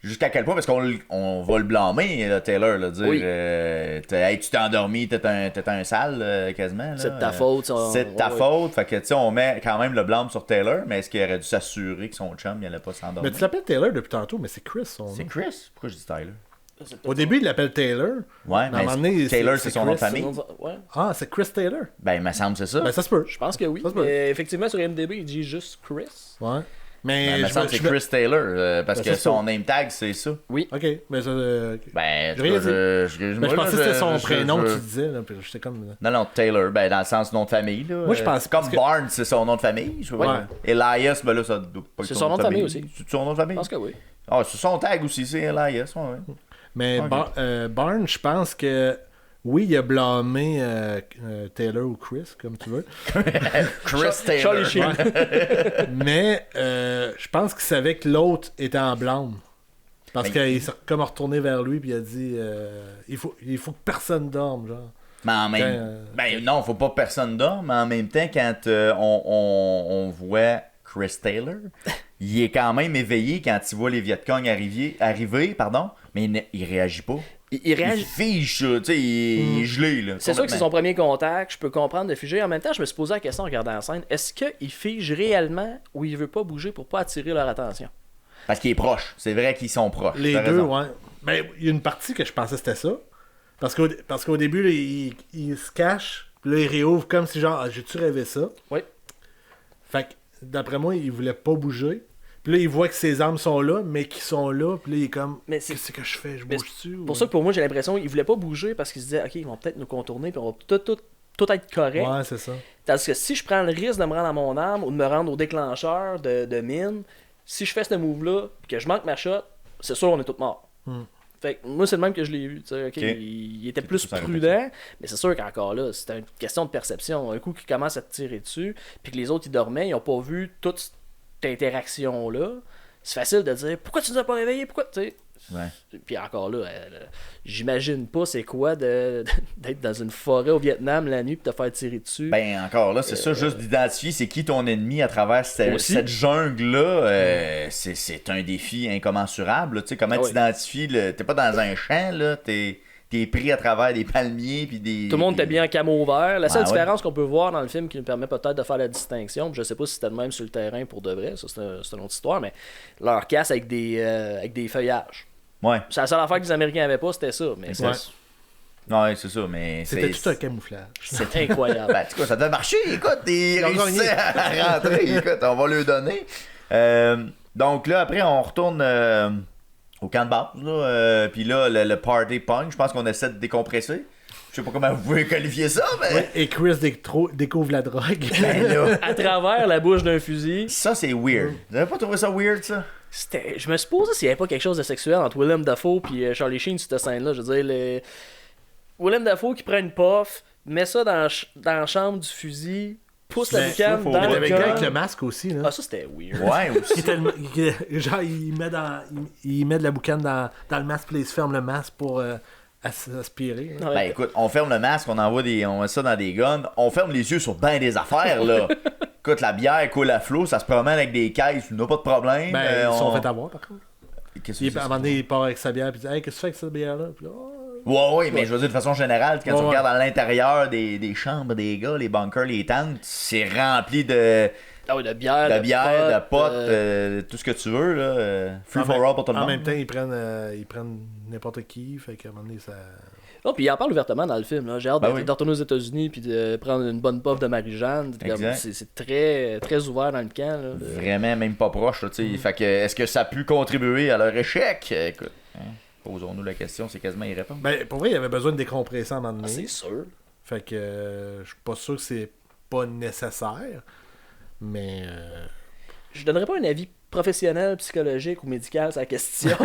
jusqu'à quel point? Parce qu'on va le blâmer, là, Taylor, là, dire hey, tu t'es endormi, t'es un sale, quasiment. Là. C'est de ta faute. C'est de ta faute. Fait que, tu sais, on met quand même le blâme sur Taylor, mais est-ce qu'il aurait dû s'assurer que son chum, il allait pas s'endormir? Mais tu l'appelles Taylor depuis tantôt, mais c'est Chris, son nom. C'est Chris? Pourquoi je dis Tyler? Au début, il l'appelle Taylor. Ouais, mais Taylor, c'est son nom de famille. Ah, c'est Chris Taylor. Ben, il me semble que c'est ça. Ben, ça se peut. Je pense que oui. Mais effectivement, sur IMDb, il dit juste Chris. Ouais. Mais il me semble que c'est Chris Taylor, parce que son name tag, c'est ça. Oui. Ok, mais ça. Ben, je pensais que c'était son prénom que tu disais, là, puis j'étais comme. Non, Taylor, ben, dans le sens nom de famille, là. Moi, je pense comme Barnes, c'est son nom de famille. Ouais. Elias, ben là, ça doit pas être c'est son nom de famille aussi. C'est son nom de famille? Je pense que oui. Ah, c'est son tag aussi, c'est Elias, ouais. Mais Barnes, je pense que. Oui, il a blâmé Taylor ou Chris, comme tu veux. Chris Taylor. Mais je pense qu'il savait que l'autre était en blâme. Parce qu'il s'est comme retourné vers lui et il a dit il faut que personne dorme, genre. Mais en même ben non, faut pas que personne dorme, mais en même temps, quand on voit Chris Taylor, il est quand même éveillé quand il voit les Vietcong arriver, mais il réagit pas. Il réagit. Il fige, tu sais, il est gelé, là. C'est sûr que c'est son premier contact, je peux comprendre de figer. En même temps, je me suis posé la question en regardant la scène, est-ce qu'il fige réellement ou il veut pas bouger pour pas attirer leur attention? Parce qu'il est proche. C'est vrai qu'ils sont proches. Les deux, ouais. Ben, il y a une partie que je pensais que c'était ça. Parce qu'au début, là, il se cache, puis là, il réouvre comme si genre, j'ai-tu rêvé ça? Oui. Fait que, d'après moi, il voulait pas bouger. Puis là, il voit que ses armes sont là, mais qu'ils sont là. Puis là, il est comme, qu'est-ce que je fais? Je bouge-tu? Pour ça que pour moi, j'ai l'impression qu'il voulait pas bouger parce qu'il se disait, OK, ils vont peut-être nous contourner, puis on va tout être correct. Ouais, c'est ça. Tandis que si je prends le risque de me rendre à mon arme ou de me rendre au déclencheur de mine, si je fais ce move-là, puis que je manque ma shot, c'est sûr, on est tous morts. Fait que moi, c'est le même que je l'ai vu. Okay. Il était plus prudent, mais c'est sûr qu'encore là, c'était une question de perception. Un coup qu'il commence à te tirer dessus, puis que les autres, ils dormaient, ils n'ont pas vu toute cette interaction-là. C'est facile de dire, pourquoi tu nous as pas réveillés? Pourquoi, tu sais? Ouais. Puis encore là, j'imagine pas c'est quoi d'être dans une forêt au Vietnam la nuit et te faire tirer dessus. Ben encore là, c'est ça, juste d'identifier c'est qui ton ennemi à travers cette jungle-là, c'est un défi incommensurable. Tu sais, comment tu identifies, t'es pas dans un champ, là, t'es pris à travers des palmiers puis des... Tout le monde était bien en camo vert. La seule différence qu'on peut voir dans le film qui nous permet peut-être de faire la distinction, je sais pas si c'était le même sur le terrain pour de vrai, ça c'est une autre histoire, mais leur casse avec des feuillages. Ouais. C'est la seule affaire que les Américains avaient pas, c'était ça. Mais ouais, c'est ça, mais... C'était tout un camouflage. C'est incroyable. Ben, en tout cas, ça devait marcher, écoute, ils réussissaient à rentrer, écoute, on va le donner. Donc là, après, on retourne... au camp de base, là, puis là, le party punk, je pense qu'on essaie de décompresser. Je sais pas comment vous pouvez qualifier ça, mais... Ouais, et Chris découvre la drogue. Ben là... à travers la bouche d'un fusil. Ça, c'est weird. Vous avez pas trouvé ça weird, ça? Je me suis posé s'il y avait pas quelque chose de sexuel entre Willem Dafoe et Charlie Sheen sur cette scène-là. Je veux dire, Willem Dafoe qui prend une puff, met ça dans la chambre du fusil... pousse la boucane dans le gars avec le masque aussi. Là. Ah, ça, c'était weird. Ouais, aussi. Genre, il met de la boucane dans le masque, puis il se ferme le masque pour aspirer. Ouais. Ben écoute, on ferme le masque, on met ça dans des guns, on ferme les yeux sur ben des affaires, là. Écoute, la bière coule à flot, ça se promène avec des caisses, il n'y a pas de problème. Ben, ils sont fait avoir, par contre. À un moment donné, il part avec sa bière, puis il dit « Hey, qu'est-ce que tu fais avec cette bière-là? » Puis là, ouais, mais je veux dire, de façon générale, quand tu regardes à l'intérieur des chambres des gars, les bunkers, les tentes, c'est rempli de... de bière, de potes, tout ce que tu veux, là. Free for all pour tout le monde. En même temps, ils prennent n'importe qui, fait qu'à un moment donné, ça... Oh, puis il en parle ouvertement dans le film. Là. J'ai hâte de retourner aux États-Unis puis de prendre une bonne puff de Marie-Jeanne. C'est très, très ouvert dans le camp. Là. Vraiment, même pas proche. Là, fait que, est-ce que ça a pu contribuer à leur échec? Écoute, posons-nous la question, c'est quasiment y répondre. Ben, pour vrai, il y avait besoin de décompresser à un moment donné. C'est sûr. Fait que je suis pas sûr que c'est pas nécessaire. Mais... Je donnerais pas un avis professionnel, psychologique ou médical, c'est la question.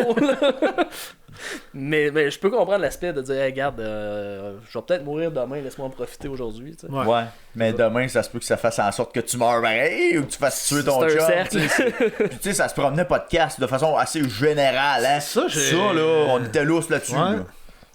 mais je peux comprendre l'aspect de dire, hey, regarde, je vais peut-être mourir demain, laisse-moi en profiter aujourd'hui. Ouais, mais demain, ça se peut que ça fasse en sorte que tu meurs pareil ou que tu fasses tuer ton job. Puis tu sais, ça se promenait podcast de façon assez générale. Hein? Ça, là, on était lousse là-dessus. Ouais. Là.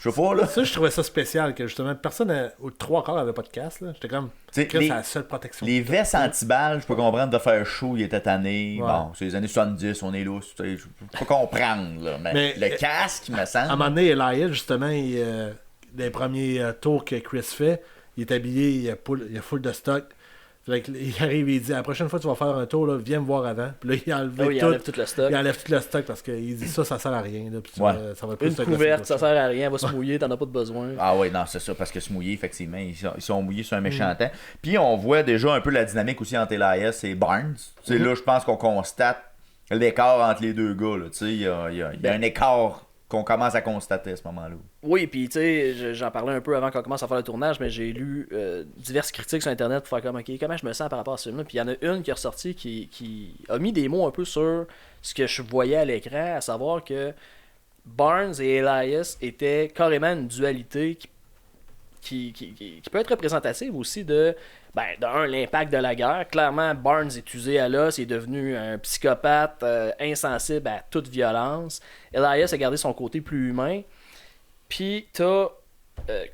Je sais pas, là. Ça, je trouvais ça spécial que justement, personne, ou 3/4 avait pas de casse. J'étais comme, c'est la seule protection. Les vestes anti-balles, je peux comprendre de faire chaud, il était tanné. Ouais. Bon, c'est les années 70, on est lousse. Je peux comprendre, là. Mais le casque, il me semble. À un moment donné, Elias, justement, les premiers tours que Chris fait, il est habillé, il a full de stock. Il arrive et il dit, la prochaine fois que tu vas faire un tour, là, viens me voir avant. Puis là, il enlève tout le stock. Il enlève tout le stock parce qu'il dit ça sert à rien. Là, puis ça va plus une couverte, ça sert à rien, elle va se mouiller, t'en as pas de besoin. Ah oui, non, c'est ça, parce que se mouiller, effectivement, ils sont mouillés sur un méchant temps. Puis on voit déjà un peu la dynamique aussi entre Elias et Barnes. Là, je pense qu'on constate l'écart entre les deux gars. Il y a un écart qu'on commence à constater à ce moment-là. Oui, puis tu sais, j'en parlais un peu avant qu'on commence à faire le tournage, mais j'ai lu diverses critiques sur Internet pour faire comme, ok, comment je me sens par rapport à ce film-là. Puis il y en a une qui est ressortie qui a mis des mots un peu sur ce que je voyais à l'écran, à savoir que Barnes et Elias étaient carrément une dualité qui peut être représentative aussi de l'impact de la guerre. Clairement, Barnes est usé à l'os, il est devenu un psychopathe insensible à toute violence. Elias a gardé son côté plus humain. Puis t'as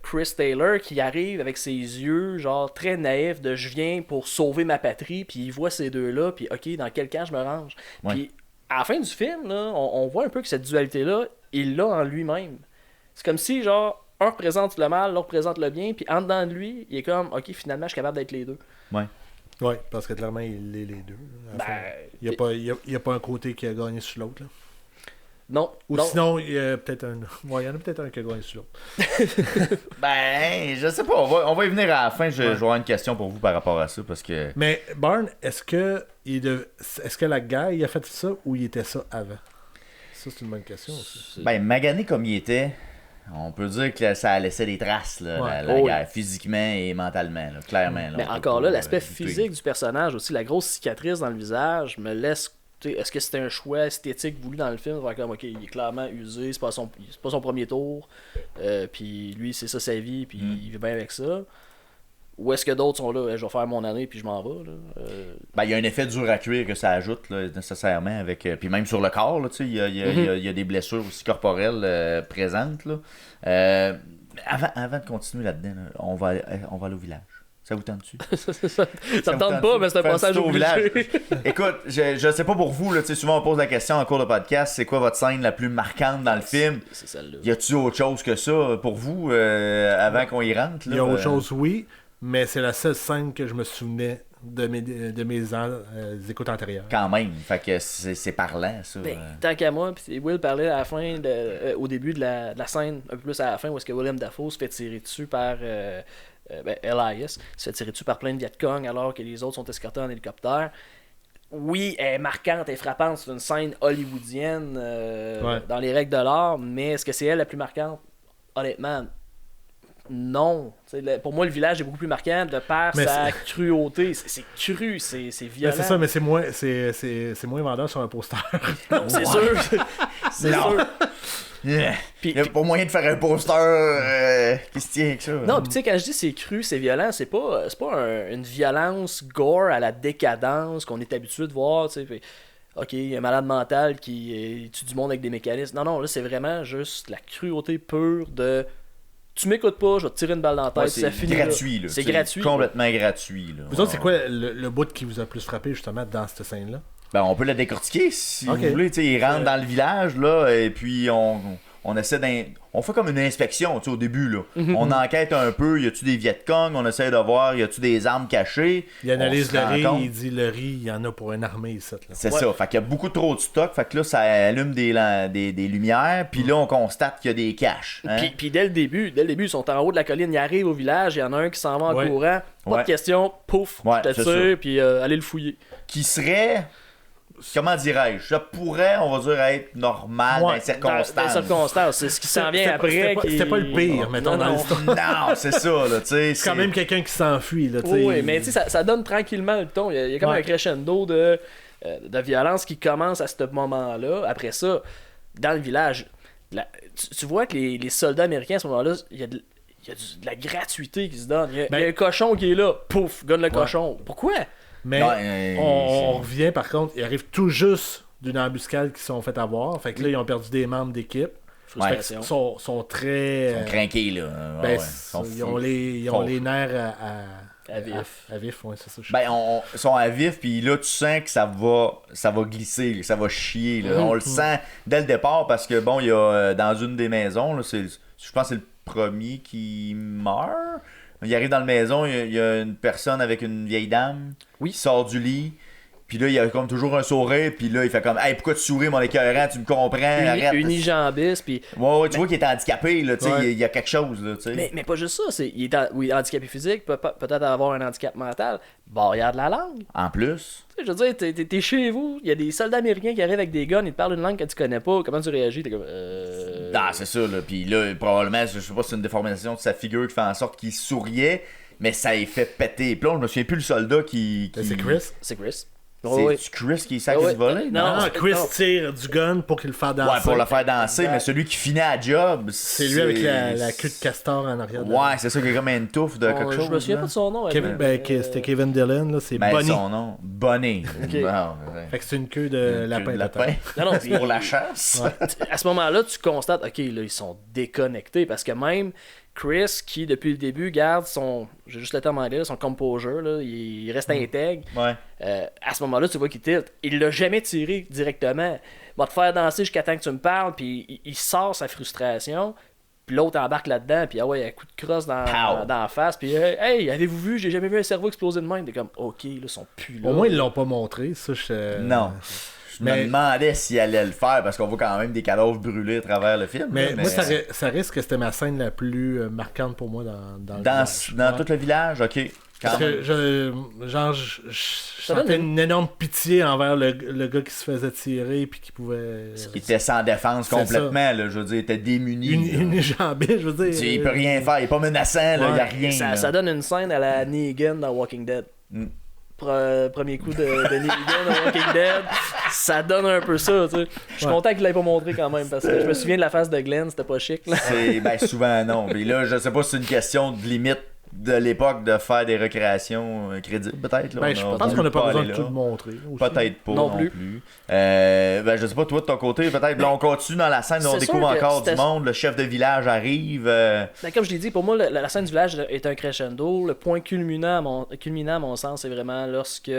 Chris Taylor qui arrive avec ses yeux genre très naïfs de je viens pour sauver ma patrie, puis il voit ces deux-là, puis ok, dans quel camp je me range. Ouais. Puis à la fin du film, là, on voit un peu que cette dualité-là, il l'a en lui-même. C'est comme si genre un représente le mal, l'autre représente le bien, puis en dedans de lui, il est comme, ok, finalement, je suis capable d'être les deux. Ouais. Oui, parce que clairement, il est les deux. Il n'y a pas un côté qui a gagné sur l'autre. Là. Non. Ou sinon, il y a peut-être un. Ouais, il y en a peut-être un qui a gagné sur l'autre. Je sais pas. On va y venir à la fin. Je vais avoir une question pour vous par rapport à ça. Parce que... Mais Barnes, est-ce que la guerre, il a fait ça ou il était ça avant? Ça, c'est une bonne question aussi. Magané comme il était, on peut dire que ça a laissé des traces, là, la guerre, physiquement et mentalement, là, clairement. Là, mais encore là, l'aspect physique du personnage aussi, la grosse cicatrice dans le visage, me laisse. Est-ce que c'était un choix esthétique voulu dans le film? Comme, ok, il est clairement usé, c'est pas son premier tour, puis lui, c'est ça sa vie, puis il vit bien avec ça. Ou est-ce que d'autres sont là, je vais faire mon année, puis je m'en vais? Il y a un effet dur à cuire que ça ajoute, là, nécessairement, avec puis même sur le corps, il y a des blessures aussi corporelles présentes. Là. Avant de continuer là-dedans, là, on va aller au village. Ça vous tente-tu? ça me tente pas, mais c'est un passage au village. Écoute, je sais pas pour vous, là, souvent on pose la question en cours de podcast, c'est quoi votre scène la plus marquante dans le film? C'est celle-là. Y a-tu autre chose que ça pour vous avant qu'on y rentre? Il y a autre chose, oui, mais c'est la seule scène que je me souvenais de mes écoutes antérieures. Quand même, fait que c'est parlant, ça. Tant qu'à moi, puis Will parlait à la fin, au début de la scène, un peu plus à la fin, où est-ce que William Dafoe se fait tirer dessus par... Elias se fait tirer dessus par plein de Vietcong alors que les autres sont escortés en hélicoptère. Oui, elle est marquante, elle est frappante, c'est une scène hollywoodienne dans les règles de l'art, mais est-ce que c'est elle la plus marquante? Honnêtement, non. Pour moi, le village est beaucoup plus marquant de par sa cruauté. C'est cru, c'est violent. C'est ça, mais c'est moins vendeur sur un poster. Non, c'est sûr. C'est sûr. Il n'y a pas moyen de faire un poster qui se tient avec ça. Non, puis tu sais, quand je dis c'est cru, c'est violent, c'est pas une violence gore à la décadence qu'on est habitué de voir. Ok, il y a un malade mental qui tue du monde avec des mécanismes. Non, là, c'est vraiment juste la cruauté pure de... Tu m'écoutes pas, je vais te tirer une balle dans la tête, ça finit gratuit, là. C'est gratuit. Complètement gratuit. Là. Vous autres, c'est quoi le bout qui vous a plus frappé, justement, dans cette scène-là? On peut la décortiquer, si vous voulez. Ils rentrent dans le village, là, et puis on essaie on fait comme une inspection au début. Là. On enquête un peu, y a-tu des Vietcong, on essaie de voir, y a-tu des armes cachées. Il analyse le riz, il dit le riz, il y en a pour une armée ici. C'est ça, fait qu'il y a beaucoup trop de stock, fait que là, ça allume des lumières, puis là, on constate qu'il y a des caches. Hein? Puis dès le début, ils sont en haut de la colline, ils arrivent au village, il y en a un qui s'en va en courant, pas de question, pouf, je te tire, puis allez le fouiller. Qui serait... Comment dirais-je? Ça pourrait, on va dire, être normal dans les circonstances. Dans les circonstances, c'est ce qui s'en vient après. C'était pas le pire, mettons, dans l'histoire. Non, c'est ça, là, tu sais. C'est quand même quelqu'un qui s'enfuit, là, tu sais. Oui, mais tu sais, ça donne tranquillement le ton. Il y a comme un crescendo de... de violence qui commence à ce moment-là. Après ça, dans le village, tu vois que les soldats américains à ce moment-là, il y a de la gratuité qui se donne. Il y a un cochon qui est là, pouf, gonne le cochon. Pourquoi? Mais on revient, par contre, ils arrivent tout juste d'une embuscade qu'ils se sont fait avoir. Fait que là, ils ont perdu des membres d'équipe. Ils sont très... Ils sont craqués, là. Ils ont les nerfs à vif, ouais, c'est ça. Ils sont à vif, puis là, tu sens que ça va glisser, ça va chier. Là. On le sent dès le départ parce que, bon, il y a dans une des maisons, là, je pense que c'est le premier qui meurt. Il arrive dans la maison, il y a une personne avec une vieille dame qui sort du lit. Puis là, il y a comme toujours un sourire, puis là, il fait comme « Hey, pourquoi tu souris, mon écœurant? Tu me comprends? Arrête! » Unijambiste, puis... Ouais, tu vois qu'il est handicapé, là, tu sais, il y a quelque chose, là, tu sais. Mais pas juste ça, il est handicapé physique, peut-être avoir un handicap mental, barrière de la langue. En plus. Tu sais, je veux dire, t'es chez vous, il y a des soldats américains qui arrivent avec des guns, ils te parlent une langue que tu connais pas, comment tu réagis? T'es comme... Ah, c'est ça, là, puis là, probablement, je sais pas si c'est une déformation de sa figure qui fait en sorte qu'il souriait, mais ça ait fait péter les plombs. Je me souviens plus le soldat qui... C'est Chris? C'est Chris. C'est Chris qui sac du volet? Non, Chris tire du gun pour qu'il le fasse danser. Ouais, pour le faire danser, mais celui qui finit à job, c'est lui avec la queue de castor en arrière. Ouais, c'est ça qui est comme une touffe de quelque chose. Je me souviens pas de son nom. C'était Kevin Dillon, là, c'est Bonnie. Son nom, Bonnie. Fait que c'est une queue de lapin. Non, pour la chasse. À ce moment-là, tu constates, ok, là, ils sont déconnectés parce que même Chris, qui depuis le début garde j'ai juste le terme anglais, son composure, là, il reste intègre. Ouais. À ce moment-là, tu vois qu'il tilte. Il l'a jamais tiré directement. Il va te faire danser jusqu'à temps que tu me parles, puis il sort sa frustration. Puis l'autre embarque là-dedans, puis un coup de crosse dans la face, puis hey, avez-vous vu, j'ai jamais vu un cerveau exploser de même. T'es comme, ok, là, ils sont plus là. Au moins, ils l'ont pas montré, ça. Non. Je me demandais s'il allait le faire parce qu'on voit quand même des cadavres brûlés à travers le film. Mais moi, ça risque que c'était ma scène la plus marquante pour moi dans le village. Dans tout le village, ok. Parce que je sentais une énorme pitié envers le gars qui se faisait tirer puis qui pouvait... Il était sans défense complètement, là, je veux dire, il était démuni. Une jambée, je veux dire. Il peut rien faire, il est pas menaçant, là, il y a rien. Ça donne une scène à la Negan dans Walking Dead. Premier coup de Negan dans Walking Dead, ça donne un peu ça, tu sais. Je suis content qu'il l'ait pas montré quand même, parce que je me souviens de la face de Glenn, c'était pas chic, là. Souvent non. Puis là, je sais pas si c'est une question de limite de l'époque de faire des recréations crédibles, peut-être. Là, je pense qu'on n'a pas besoin de tout montrer. Aussi. Peut-être pas non plus. Je sais pas, toi de ton côté, peut-être. Là, on continue dans la scène où on découvre encore du monde. Le chef de village arrive. Comme je l'ai dit, pour moi, la scène du village est un crescendo. Le point culminant, à mon sens, c'est vraiment lorsque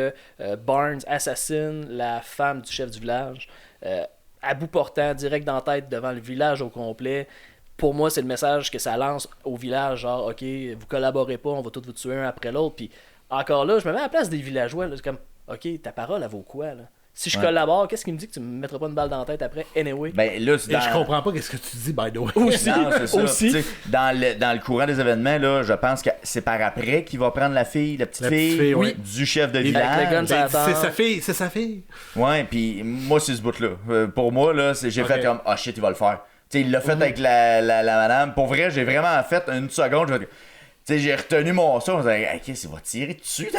Barnes assassine la femme du chef du village, à bout portant, direct dans la tête devant le village au complet. Pour moi, c'est le message que ça lance au village, genre, ok, vous collaborez pas, on va tous vous tuer un après l'autre. Puis encore là, je me mets à la place des villageois, là, c'est comme, ok, ta parole, elle vaut quoi, là? Si je collabore, qu'est-ce qui me dit que tu me mettras pas une balle dans la tête après, anyway? Là, je comprends pas qu'est-ce que tu dis, by the way. Aussi, non, c'est ça. aussi. Dans le courant des événements, là, je pense que c'est par après qu'il va prendre la petite fille du chef de village. C'est sa fille. Ouais, puis moi, c'est ce bout-là. Pour moi, là, j'ai fait comme, ah shit, il va le faire. T'sais, il l'a fait avec la madame. Pour vrai, j'ai vraiment fait une seconde. J'ai retenu mon son. Je me disais, qu'est-ce qu'il va tirer dessus?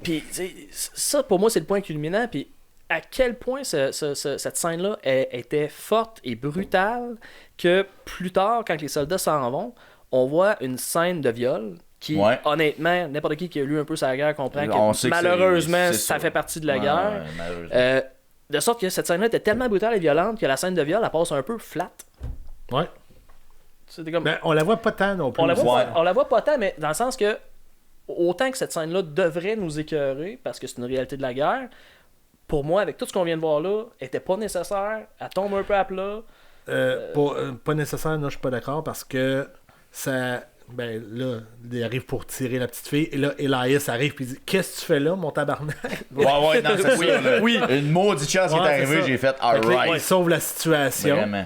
Puis, ça, pour moi, c'est le point culminant. Puis, à quel point cette scène-là était forte et brutale que plus tard, quand les soldats s'en vont, on voit une scène de viol qui, honnêtement, n'importe qui a lu un peu sa guerre comprend que malheureusement, ça fait partie de la guerre. De sorte que cette scène-là était tellement brutale et violente que la scène de viol, elle passe un peu flat. Ouais. Comme... on la voit pas tant non plus. On la voit pas tant, mais dans le sens que autant que cette scène-là devrait nous écœurer, parce que c'est une réalité de la guerre, pour moi, avec tout ce qu'on vient de voir là, elle était pas nécessaire, elle tombe un peu à plat. Pas nécessaire, non, je suis pas d'accord, parce que ça... là, il arrive pour tirer la petite fille, et là, Elias arrive et dit « Qu'est-ce que tu fais là, mon tabarnak? » non, c'est ça. Oui. Une maudite chance qui est arrivée, j'ai fait « Alright. » Il sauve la situation. Vraiment.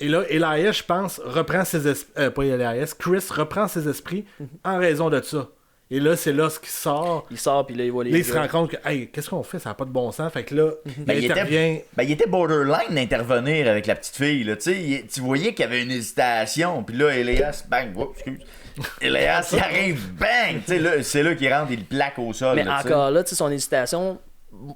Et là, Elias, je pense, reprend ses esprits... pas Elias, Chris reprend ses esprits en raison de ça. Et là, c'est là ce qui sort. Il sort, puis là, il voit les gars. Il se rend compte que, hey, qu'est-ce qu'on fait? Ça n'a pas de bon sens. Fait que là, il intervient. Il était borderline d'intervenir avec la petite fille. Là. Tu voyais qu'il y avait une hésitation. Puis là, Elias, bang, excuse. Elias, il arrive, bang! Là, c'est là qu'il rentre, il le plaque au sol. Mais là, encore là, son hésitation,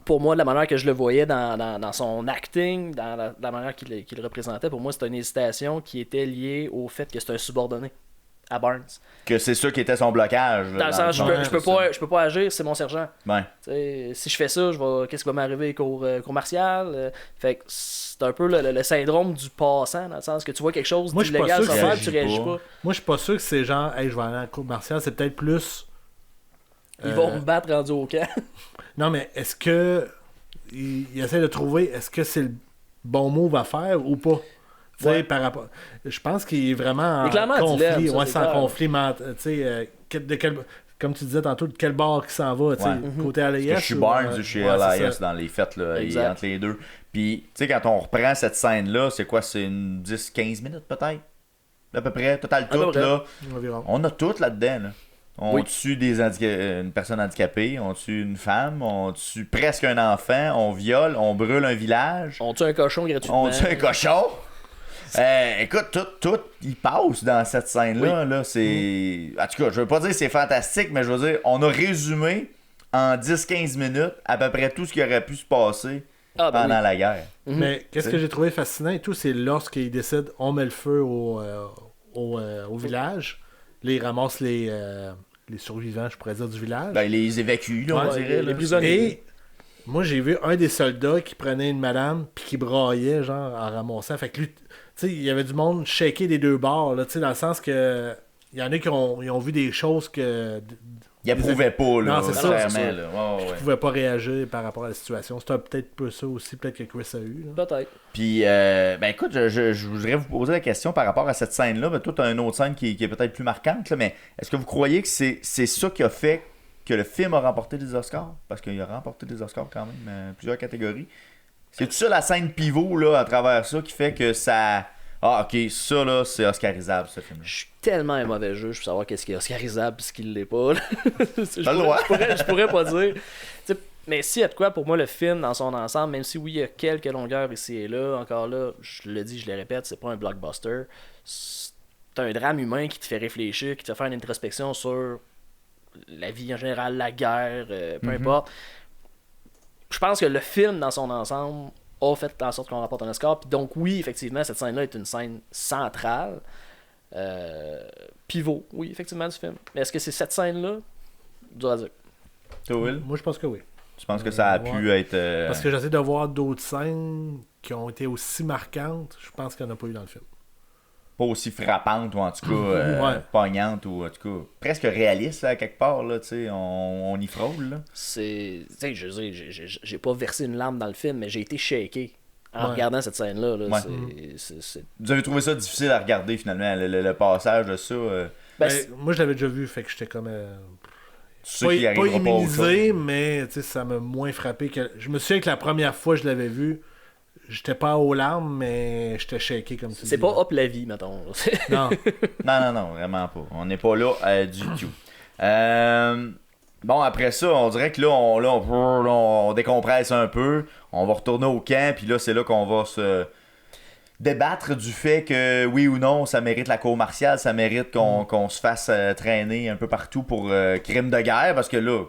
pour moi, de la manière que je le voyais dans son acting, dans la manière qu'il le représentait, pour moi, c'était une hésitation qui était liée au fait que c'est un subordonné à Barnes. Que c'est ça qui était son blocage. Dans le sens, je peux pas agir, c'est mon sergent. Ouais. Si je fais ça, qu'est-ce qui va m'arriver, cours martial? Fait que c'est un peu le syndrome du passant, dans le sens que tu vois quelque chose d'illégal se faire, tu réagis pas. Moi, je suis pas sûr que c'est genre, hey, je vais aller en cours martial, c'est peut-être plus. Ils vont me battre rendu au camp. Non, mais est-ce que. Il essaie de trouver, est-ce que c'est le bon move à faire ou pas? Ouais. Par rapport... Je pense qu'il est vraiment en conflit. C'est en conflit. Comme tu disais tantôt, de quel bord qui s'en va, côté LAS. Je suis Barnes ou chez LAS dans les fêtes, là, entre les deux. Puis, tu sais, quand on reprend cette scène-là, c'est quoi? C'est une 10-15 minutes peut-être? À peu près, total tout, là. On a tout là-dedans, là. On tue une personne handicapée, on tue une femme, on tue presque un enfant, on viole, on brûle un village. On tue un cochon gratuitement. On tue un cochon. Écoute, tout il passe dans cette scène-là. Là, c'est... En tout cas, je veux pas dire que c'est fantastique, mais je veux dire, on a résumé en 10-15 minutes à peu près tout ce qui aurait pu se passer pendant la guerre. Mais qu'est-ce que j'ai trouvé fascinant et tout, c'est lorsqu'ils décident, on met le feu au village, là, ils ramassent les survivants, je pourrais dire, du village. Ben, ils les évacuent, là, on dirait. Les prisonniers. Et moi, j'ai vu un des soldats qui prenait une madame puis qui braillait, genre, en ramassant. Fait que lui, tu sais, il y avait du monde shaké des deux bords, là, tu sais, dans le sens que il y en a qui ont vu des choses que... Ils approuvaient pas, là, non, c'est ça. Ils pouvaient pas réagir par rapport à la situation. C'était peut-être peu ça aussi, peut-être que Chris a eu. Là. Peut-être. Puis, ben écoute, je voudrais vous poser la question par rapport à cette scène-là. Ben, toi, tu as une autre scène qui est peut-être plus marquante, là, mais est-ce que vous croyez que c'est ça qui a fait que le film a remporté des Oscars? Parce qu'il a remporté des Oscars quand même, plusieurs catégories. C'est ça la scène pivot, là, à travers ça, qui fait que ça... Ah, ok, ça, là, c'est oscarisable, ce film. Je suis tellement un mauvais juge pour savoir qu'est-ce qui est oscarisable et ce qui l'est pas. Je pourrais pas dire. T'sais, mais s'il y a de quoi, pour moi, le film, dans son ensemble, même si oui, il y a quelques longueurs ici et là, encore là, je le dis, je le répète, c'est pas un blockbuster. C'est un drame humain qui te fait réfléchir, qui te fait faire une introspection sur la vie en général, la guerre, peu importe. Je pense que le film, dans son ensemble, a fait en sorte qu'on remporte un Oscar. Puis donc oui, effectivement, cette scène-là est une scène centrale. Pivot, oui, effectivement, du film. Mais est-ce que c'est cette scène-là? Dur à dire. Toi, Will? Moi, je pense que oui. Je pense que ça a pu être... Parce que j'essaie de voir d'autres scènes qui ont été aussi marquantes. Je pense qu'il n'y en a pas eu dans le film. Pas aussi frappante ou en tout cas poignante ou en tout cas presque réaliste là, quelque part là, tu sais, on y frôle là. C'est, tu sais, je veux dire, j'ai pas versé une larme dans le film, mais j'ai été shaké en regardant cette scène là. C'est... Vous avez trouvé ça difficile à regarder finalement le passage de ça? Moi je l'avais déjà vu, fait que j'étais comme pas immunisé, mais ça m'a moins frappé que. Je me souviens que la première fois que je l'avais vu. J'étais pas aux larmes, mais j'étais shaké comme ça. C'est pas hop la vie, mettons. Non. non, vraiment pas. On n'est pas là du tout. Bon, après ça, on dirait que là, on décompresse un peu. On va retourner au camp, puis là, c'est là qu'on va se débattre du fait que, oui ou non, ça mérite la cour martiale, ça mérite qu'on se fasse traîner un peu partout pour crime de guerre, parce que là,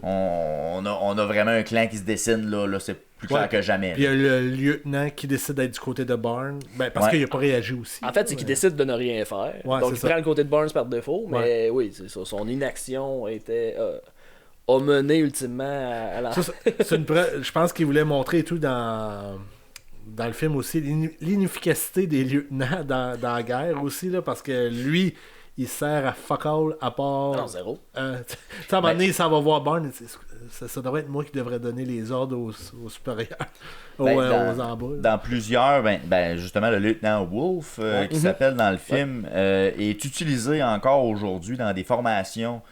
on a vraiment un clan qui se dessine, là c'est plus clair que jamais. Puis il y a le lieutenant qui décide d'être du côté de Barnes. Parce qu'il n'a pas réagi aussi. En fait, c'est qu'il décide de ne rien faire. Donc il prend le côté de Barnes par défaut. Mais oui, c'est ça. Son inaction a mené ultimement à la... Je pense qu'il voulait montrer tout dans le film aussi l'inefficacité des lieutenants dans la guerre aussi. Là, parce que lui... il sert à fuck all à part... Non, zéro. À un moment donné, il s'en va voir Barnes. Ça devrait être moi qui devrais donner les ordres aux supérieurs, aux en bas. Dans plusieurs, justement, le lieutenant Wolf, qui s'appelle dans le film, est utilisé encore aujourd'hui dans des formations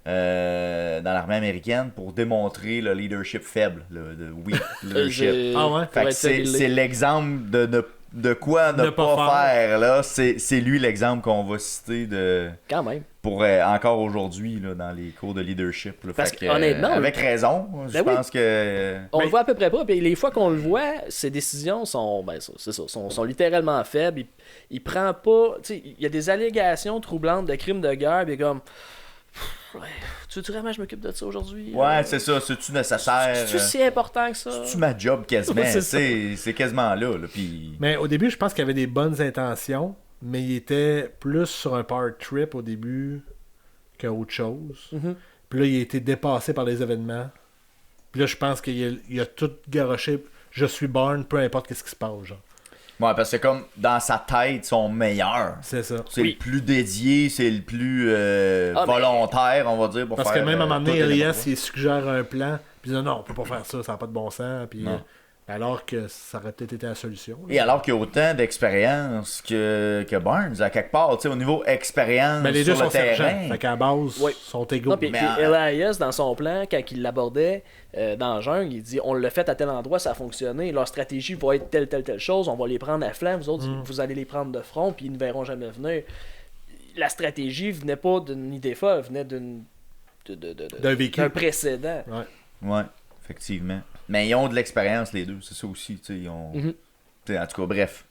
dans l'armée américaine pour démontrer le leadership faible, le weak leadership. Fait que c'est l'exemple de quoi ne pas faire là, c'est lui l'exemple qu'on va citer quand même pour encore aujourd'hui là, dans les cours de leadership là. Parce que honnêtement avec raison, je pense que on le voit à peu près pas, puis les fois qu'on le voit, ses décisions sont sont littéralement faibles. Il prend pas, tu sais, il y a des allégations troublantes de crimes de guerre, puis comme Ouais. Tu veux vraiment que je m'occupe de ça aujourd'hui? Ouais, c'est ça. C'est-tu nécessaire? C'est-tu si important que ça? C'est-tu ma job quasiment? Ouais, c'est quasiment là. Puis... Mais au début, je pense qu'il avait des bonnes intentions, mais il était plus sur un power trip au début qu'autre chose. Mm-hmm. Puis là, il a été dépassé par les événements. Puis là, je pense qu'il a tout garoché. Je suis Bourne, peu importe ce qui se passe, genre. Ouais, parce que comme dans sa tête, son meilleur. C'est ça. C'est le plus dédié, c'est le plus volontaire, on va dire, pour parce faire... que même à un moment donné, tout et Elias, n'importe il suggère un plan. Puis il dit non, on peut pas faire ça, ça n'a pas de bon sens. Puis, alors que ça aurait peut-être été la solution. Là. Et alors qu'il y a autant d'expérience que Barnes, à quelque part, tu sais, au niveau expérience Mais les deux sur sont le terrain. sergents. Fait qu'à la base, sont égaux. Non, puis Elias, dans son plan, quand il l'abordait dans le jungle, il dit on l'a fait à tel endroit, ça a fonctionné, leur stratégie va être telle chose, on va les prendre à flanc, vous autres, vous allez les prendre de front, puis ils ne verront jamais venir. La stratégie venait pas d'une idée folle, elle venait d'un vécu. d'un précédent. Ouais, effectivement. Mais ils ont de l'expérience, les deux, c'est ça aussi. Tu sais, ils ont... En tout cas, bref.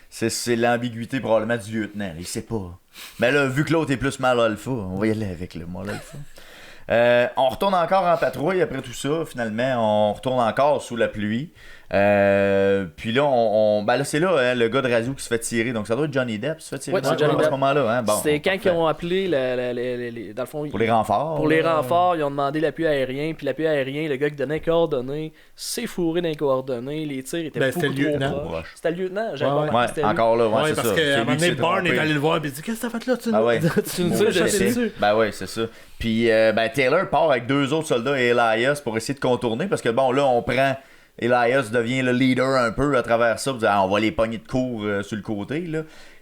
C'est l'ambiguïté probablement du lieutenant. Il sait pas. Mais là, vu que l'autre est plus mal alpha, on va y aller avec le mal alpha. On retourne encore en patrouille après tout ça. Finalement, on retourne encore sous la pluie. Puis là, ben là c'est là hein, le gars de radio qui se fait tirer. Donc ça doit être Johnny Depp qui se fait tirer c'est Johnny à Depp. ce moment-là. Hein? Bon, c'est quand ils ont appelé, dans le fond, pour les renforts. Pour les renforts, ils ont demandé l'appui aérien. Puis l'appui aérien, le gars qui donnait les coordonnées, s'est fourré dans les coordonnées. Les tirs étaient beaucoup c'était le lieutenant. trop proches. C'était le lieutenant, j'avais Ouais, remarqué, c'était lui. encore là, Ouais, c'est parce ça. qu'à un moment donné, Barnes est trompé. allé le voir et il dit qu'est-ce que t'as fait là? Tu Ah ouais. Tu nous as jeté dessus. Ben ouais, c'est ça. Puis ben, Taylor part avec 2 autres soldats et Elias pour essayer de contourner parce que bon, là, on prend. Elias devient le leader un peu à travers ça. On va les pogner de cours sur le côté. Là.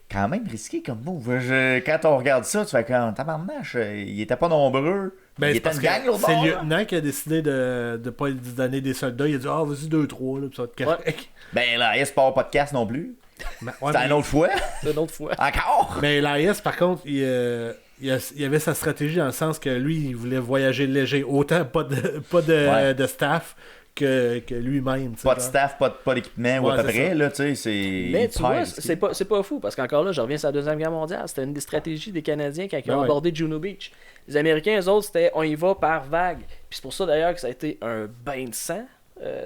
Quand même risqué comme move. Quand on regarde ça, tu fais comme tabarnache, il était pas nombreux. Ben, il c'est était parce une que gang l'autre c'est bord. le là. lieutenant qui a décidé de pas lui donner des soldats. Il a dit vas-y 2-3, là, puis ça va être correct. Ben Elias part pas de casse non plus. Ouais, C'était une autre fois. C'est une autre fois. Encore. Mais Elias, par contre, il avait sa stratégie dans le sens que lui, il voulait voyager léger. Autant pas de staff que lui-même. Pas de staff, pas d'équipement ou à peu près. Là, c'est Mais tu vois, risqué. c'est pas fou, parce qu'encore là, je reviens sur la Deuxième Guerre mondiale. C'était une des stratégies des Canadiens quand ils ont Ouais. abordé Juno Beach. Les Américains, eux autres, c'était on y va par vague. Puis c'est pour ça d'ailleurs que ça a été un bain de sang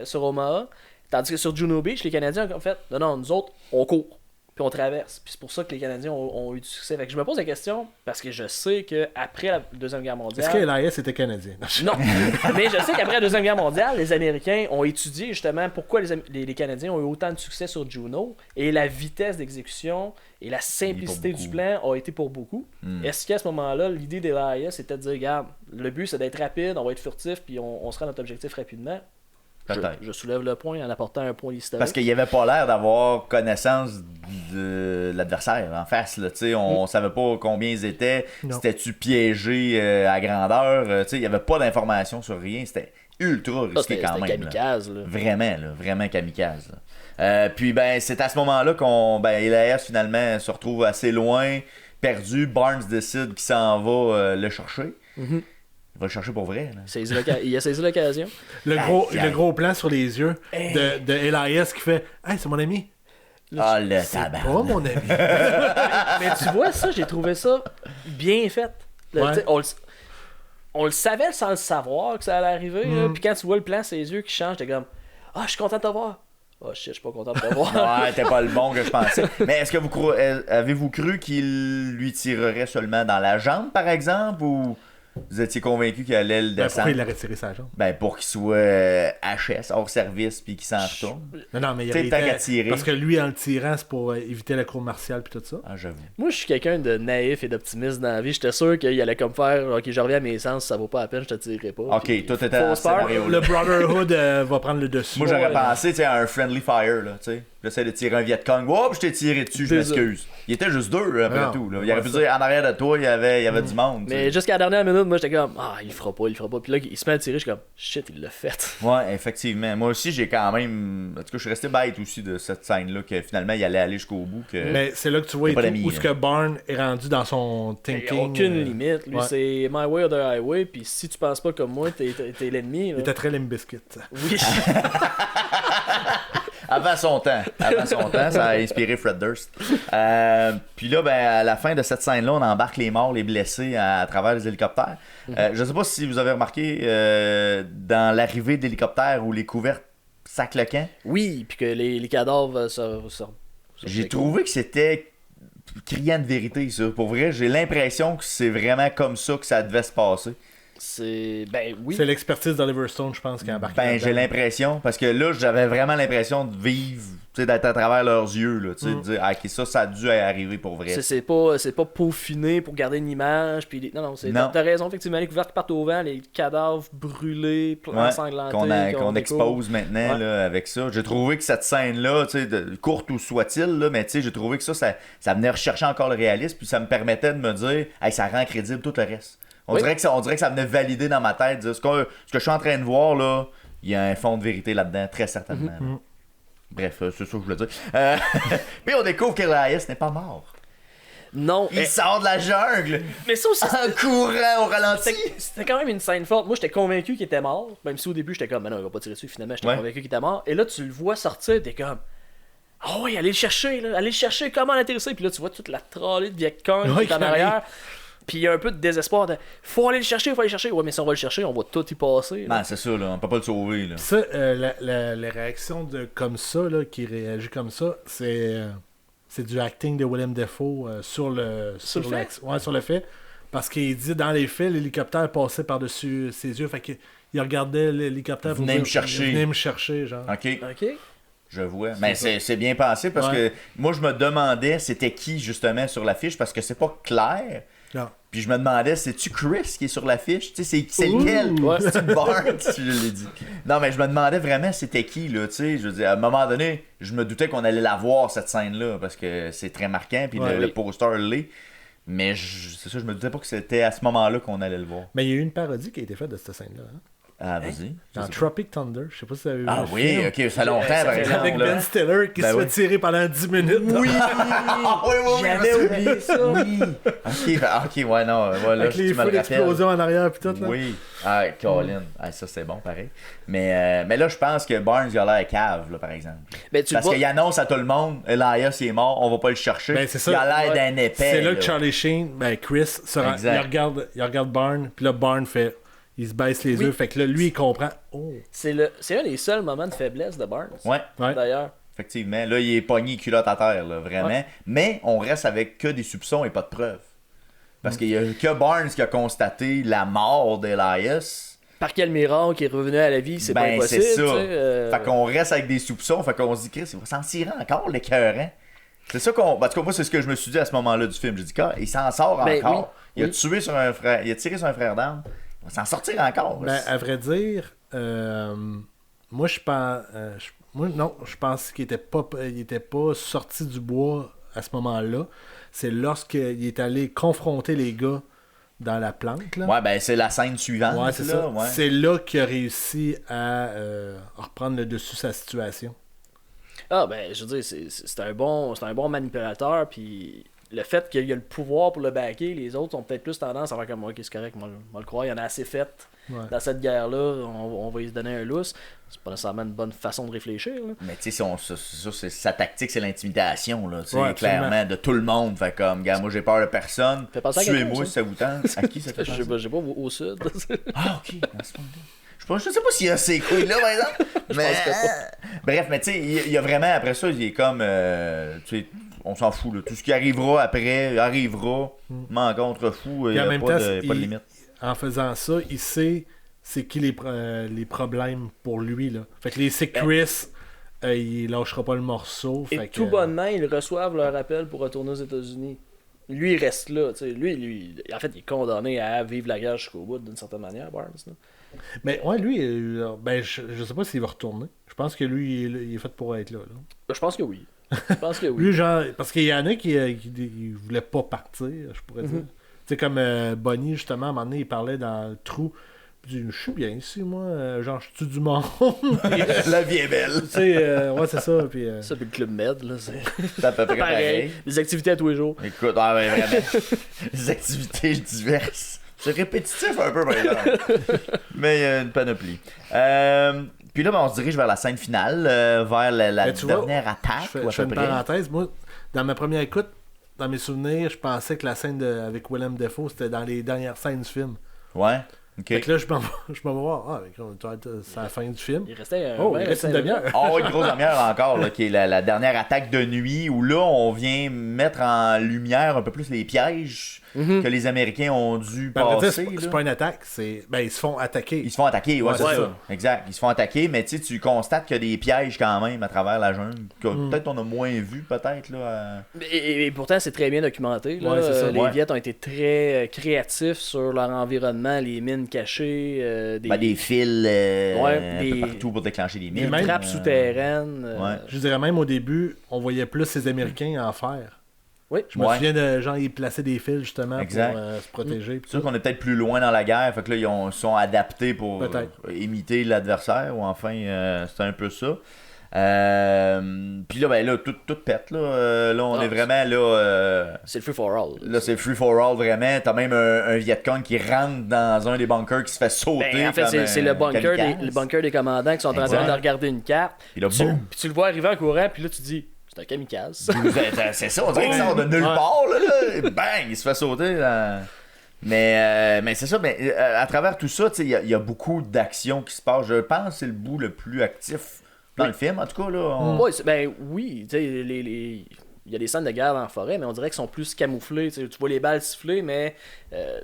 sur Omaha. Tandis que sur Juno Beach, les Canadiens ont fait non, nous autres, on court. Puis on traverse. Puis c'est pour ça que les Canadiens ont eu du succès. Fait que je me pose la question, parce que je sais qu'après la Deuxième Guerre mondiale... Est-ce que Elias était canadien? Non, mais je sais qu'après la Deuxième Guerre mondiale, les Américains ont étudié justement pourquoi les Canadiens ont eu autant de succès sur Juno, et la vitesse d'exécution et la simplicité du plan ont été pour beaucoup. Est-ce qu'à ce moment-là, l'idée d'Elias c'était de dire, regarde, le but c'est d'être rapide, on va être furtif, puis on sera à notre objectif rapidement? Je soulève le point en apportant un point historique. Parce qu'il avait pas l'air d'avoir connaissance de l'adversaire en face. Là, on savait pas combien ils étaient. C'était-tu piégé à grandeur? Il n'y avait pas d'informations sur rien. C'était ultra risqué quand même. C'était kamikaze. Là. Vraiment kamikaze. Puis ben c'est à ce moment-là Elias finalement se retrouve assez loin, perdu. Barnes décide qu'il s'en va le chercher. Il va le chercher pour vrai. Là. Il a saisi l'occasion. Le gros plan sur les yeux de Elias qui fait « Hey, c'est mon ami! » Ah, le C'est tabac. pas mon ami. Mais tu vois, ça, j'ai trouvé ça bien fait. Ouais. On le savait sans le savoir que ça allait arriver. Puis quand tu vois le plan, ses yeux qui changent, t'es comme « Ah, je suis content de te voir. » Oh shit, je suis pas content de te voir. Ouais, t'es pas le bon que je pensais. Mais est-ce que avez-vous cru qu'il lui tirerait seulement dans la jambe, par exemple, ou vous étiez convaincu qu'il allait le descendre? Pourquoi il a retiré sa jambe? Ben, pour qu'il soit HS, hors service, puis qu'il s'en retourne. Non, mais il T'sais, tant qu'à tirer. Parce que lui, en le tirant, c'est pour éviter la cour martiale puis tout ça. Ah, j'avoue. Moi, je suis quelqu'un de naïf et d'optimiste dans la vie. J'étais sûr qu'il allait comme faire « Ok, je reviens à mes sens, ça vaut pas la peine, je te tirerai pas. » Ok, toi, t'étais dans ce Fausse peur. scénario-là. Le Brotherhood va prendre le dessus. Moi, j'aurais pensé à un friendly fire, là, tu sais. J'essaie de tirer un Vietcong. Wow, je t'ai tiré dessus, je m'excuse. Il était juste 2 après Non, tout. Là. Il aurait pu dire en arrière de toi, il y avait du monde. tu sais. Mais jusqu'à la dernière minute, moi, j'étais comme « Ah, il fera pas. » Puis là, il se met à tirer, je suis comme « Shit, il l'a fait. » Ouais, effectivement. Moi aussi, j'ai quand même. En tout cas, je suis resté bête aussi de cette scène-là, que finalement, il allait aller jusqu'au bout. Que... Mais c'est là que tu vois pas d'amis, où ce que Barnes est rendu dans son Il thinking. n'y a aucune limite. Lui, ouais. c'est My Way or the Highway. Puis si tu penses pas comme moi, t'es l'ennemi. Il était très Limp Bizkit. Oui. Avant son temps, ça a inspiré Fred Durst. Puis là, à la fin de cette scène-là, on embarque les morts, les blessés à travers les hélicoptères. Je sais pas si vous avez remarqué dans l'arrivée de l'hélicoptère où les couvertes sacent le camp. Oui, puis que les cadavres J'ai trouvé que c'était criant de vérité, ça. Pour vrai, j'ai l'impression que c'est vraiment comme ça que ça devait se passer. Oui. C'est l'expertise d'Oliver Stone, je pense, qui a embarqué. J'ai l'impression, parce que là, j'avais vraiment l'impression de vivre, d'être à travers leurs yeux, là, de dire, ok, ça a dû arriver pour vrai. C'est pas peaufiné pour garder une image, puis non, t'as raison, effectivement, les couvertes partent au vent, les cadavres brûlés, ensanglantés. Qu'on expose maintenant, là, avec ça. J'ai trouvé que cette scène-là, courte ou soit-il, là, mais j'ai trouvé que ça venait rechercher encore le réalisme, puis ça me permettait de me dire, hey, ça rend crédible tout le reste. On dirait que ça venait valider dans ma tête. Ce que je suis en train de voir, là, il y a un fond de vérité là-dedans, très certainement. Bref, c'est ça que je voulais dire. Puis on découvre qu'Elias n'est pas mort. Non. Il sort de la jungle. Mais ça aussi, en courant au ralenti. C'était quand même une scène forte. Moi, j'étais convaincu qu'il était mort. Même si au début, j'étais comme, non, il va pas tirer dessus. Finalement, j'étais convaincu qu'il était mort. Et là, tu le vois sortir, t'es comme, oh oui, allez le chercher, là. Allez le chercher, comment l'atterrisser. Puis là, tu vois toute la trolley de Vietcong qui est en arrière. Puis il y a un peu de désespoir de faut aller le chercher. Ouais, mais si on va le chercher, on va tout y passer. Non, c'est ça, là, on peut pas le sauver. Là. Ça, la réaction comme ça, là, qui réagit comme ça, c'est du acting de Willem Dafoe sur le fait. Ouais, sur le fait. Parce qu'il dit dans les faits, l'hélicoptère passait par-dessus ses yeux. Fait qu'il regardait l'hélicoptère. Venez me chercher. Venez me chercher, genre. OK. Je vois. Mais c'est bien pensé parce que moi, je me demandais c'était qui, justement, sur l'affiche parce que c'est pas clair. Non. Puis je me demandais, c'est-tu Chris qui est sur l'affiche? Tu sais, c'est lequel? C'est Barnes, je l'ai dit. Non, mais je me demandais vraiment c'était qui, là, tu sais. Je veux dire, à un moment donné, je me doutais qu'on allait la voir, cette scène-là, parce que c'est très marquant, puis le poster l'est. Mais c'est ça, je me doutais pas que c'était à ce moment-là qu'on allait le voir. Mais il y a eu une parodie qui a été faite de cette scène-là. Hein? Ah, vas-y. Dans Tropic Thunder, je sais pas si vous avez vu. Ah oui, film. Ok, ça fait longtemps, par exemple. Avec Ben Stiller qui se fait tirer pendant 10 minutes. Oui! J'avais oublié ça. Oui! Ok, ouais, non. Voilà, avec les feux d'explosion en arrière pis tout. Là. Oui. Ah, Colin. Ah, ça, c'est bon, pareil. Mais là, je pense que Barnes, il a l'air cave, là, par exemple. Parce qu'il annonce à tout le monde, Elias, il est mort, on va pas le chercher. Ben, c'est ça. Il a l'air d'un épais. C'est là que Charlie Sheen, Chris, il regarde Barnes, puis là, Barnes fait... Il se baisse les yeux, fait que là, lui, il comprend. Oh. C'est un des seuls moments de faiblesse de Barnes. Ouais. D'ailleurs. Effectivement. Là, il est pogné culotte à terre, là, vraiment. Ouais. Mais on reste avec que des soupçons et pas de preuves. Parce qu'il y a que Barnes qui a constaté la mort d'Elias. Par quel miracle qui est revenu à la vie, c'est pas impossible. C'est ça. Fait qu'on reste avec des soupçons, fait qu'on se dit, Chris, il va s'en tirer encore, l'écœurant. C'est ça qu'on. En tout cas, moi, c'est ce que je me suis dit à ce moment-là du film. J'ai dit, il s'en sort encore. Il a tiré sur un frère d'armes. Il va s'en sortir encore. À vrai dire, moi, je pense. Je pense qu'il était pas sorti du bois à ce moment-là. C'est lorsqu'il est allé confronter les gars dans la planque. Là. Ouais, c'est la scène suivante. Ouais, c'est ça. Ouais. C'est là qu'il a réussi à reprendre le dessus sa situation. Ah, je veux dire, c'est un bon manipulateur, puis le fait qu'il y a le pouvoir pour le backer, les autres ont peut-être plus tendance à faire comme, ok, c'est correct, moi le croire, il y en a assez fait dans cette guerre-là, on va y se donner un lousse. C'est pas nécessairement une bonne façon de réfléchir. Là. Mais tu sais, sa tactique, c'est l'intimidation, là, clairement, de tout le monde. Fait comme, gars, moi j'ai peur de personne, tuez-moi si ça vous tente. À qui ça fait penser? Je sais pas, au sud. Ah, ok, je sais pas s'il y a ces couilles-là, par exemple. Mais... Bref, mais tu sais, il y a vraiment, après ça, il est comme, tu sais, on s'en fout, là. Tout ce qui arrivera après, arrivera. M'en contre fou, il n'y a pas de limite. En faisant ça, il sait c'est qui les problèmes pour lui, là. Fait que c'est Chris, il lâchera pas le morceau. Et tout bonnement, ils reçoivent leur appel pour retourner aux États-Unis. Lui, il reste là, tu sais. Lui, en fait, il est condamné à vivre la guerre jusqu'au bout, d'une certaine manière, Barnes, là. Mais ouais, lui, je sais pas s'il va retourner. Je pense que lui, il est fait pour être là. Je pense que oui. Lui, genre, parce qu'il y en a qui voulaient pas partir, je pourrais dire. Tu sais, comme Bonnie, justement, à un moment donné, il parlait dans le trou. Je suis bien ici, moi. Genre, je tue du monde. La vie est belle. Tu sais, ouais, c'est ça. Puis, ça, puis le Club Med, là, c'est à peu près pareil. Les activités à tous les jours. Écoute, vraiment. Les activités diverses. C'est répétitif un peu, par exemple. Mais il y a une panoplie. Puis là, ben, on se dirige vers la scène finale, vers la dernière attaque. Je fais une parenthèse. Moi, dans ma première écoute, dans mes souvenirs, je pensais que la scène avec Willem Dafoe, c'était dans les dernières scènes du film. Ouais. Okay. Fait que là, je m'en vais voir. C'est la fin du film. Il restait il reste une demi-heure. Une grosse demi-heure encore, là, qui est la dernière attaque de nuit, où là, on vient mettre en lumière un peu plus les pièges que les Américains ont dû passer. C'est pas une attaque, ils se font attaquer. Ils se font attaquer, c'est ça. Exact. Ils se font attaquer, mais tu constates qu'il y a des pièges quand même à travers la jungle, que peut-être on a moins vu, peut-être. Là. Et pourtant, c'est très bien documenté. Là. Les Viettes ont été très créatifs sur leur environnement, les mines cachées. Des fils un peu partout pour déclencher des mines. Des trappes souterraines. Je dirais même au début, on voyait plus les Américains en faire. Oui. Je me souviens de gens, ils plaçaient des fils justement pour se protéger. C'est sûr qu'on est peut-être plus loin dans la guerre, fait que là, ils sont adaptés pour imiter l'adversaire, ou enfin, c'est un peu ça. Puis là, tout pète. Là, on est vraiment là. C'est le free for all. Là, c'est le free for all vraiment. T'as même un Vietcong qui rentre dans un des bunkers qui se fait sauter. En fait, c'est le bunker des commandants qui sont en train de regarder une carte. Puis là, boum! Puis tu le vois arriver en courant, puis là, tu dis. C'est un kamikaze. C'est ça, on dirait qu'il sort de nulle part, là, bang, il se fait sauter. Là. Mais c'est ça, mais à travers tout ça, il y a beaucoup d'actions qui se passent. Je pense que c'est le bout le plus actif dans le film, en tout cas. Là, oui, tu sais, il y a des scènes de guerre dans la forêt, mais on dirait qu'ils sont plus camouflés. Tu vois les balles siffler, mais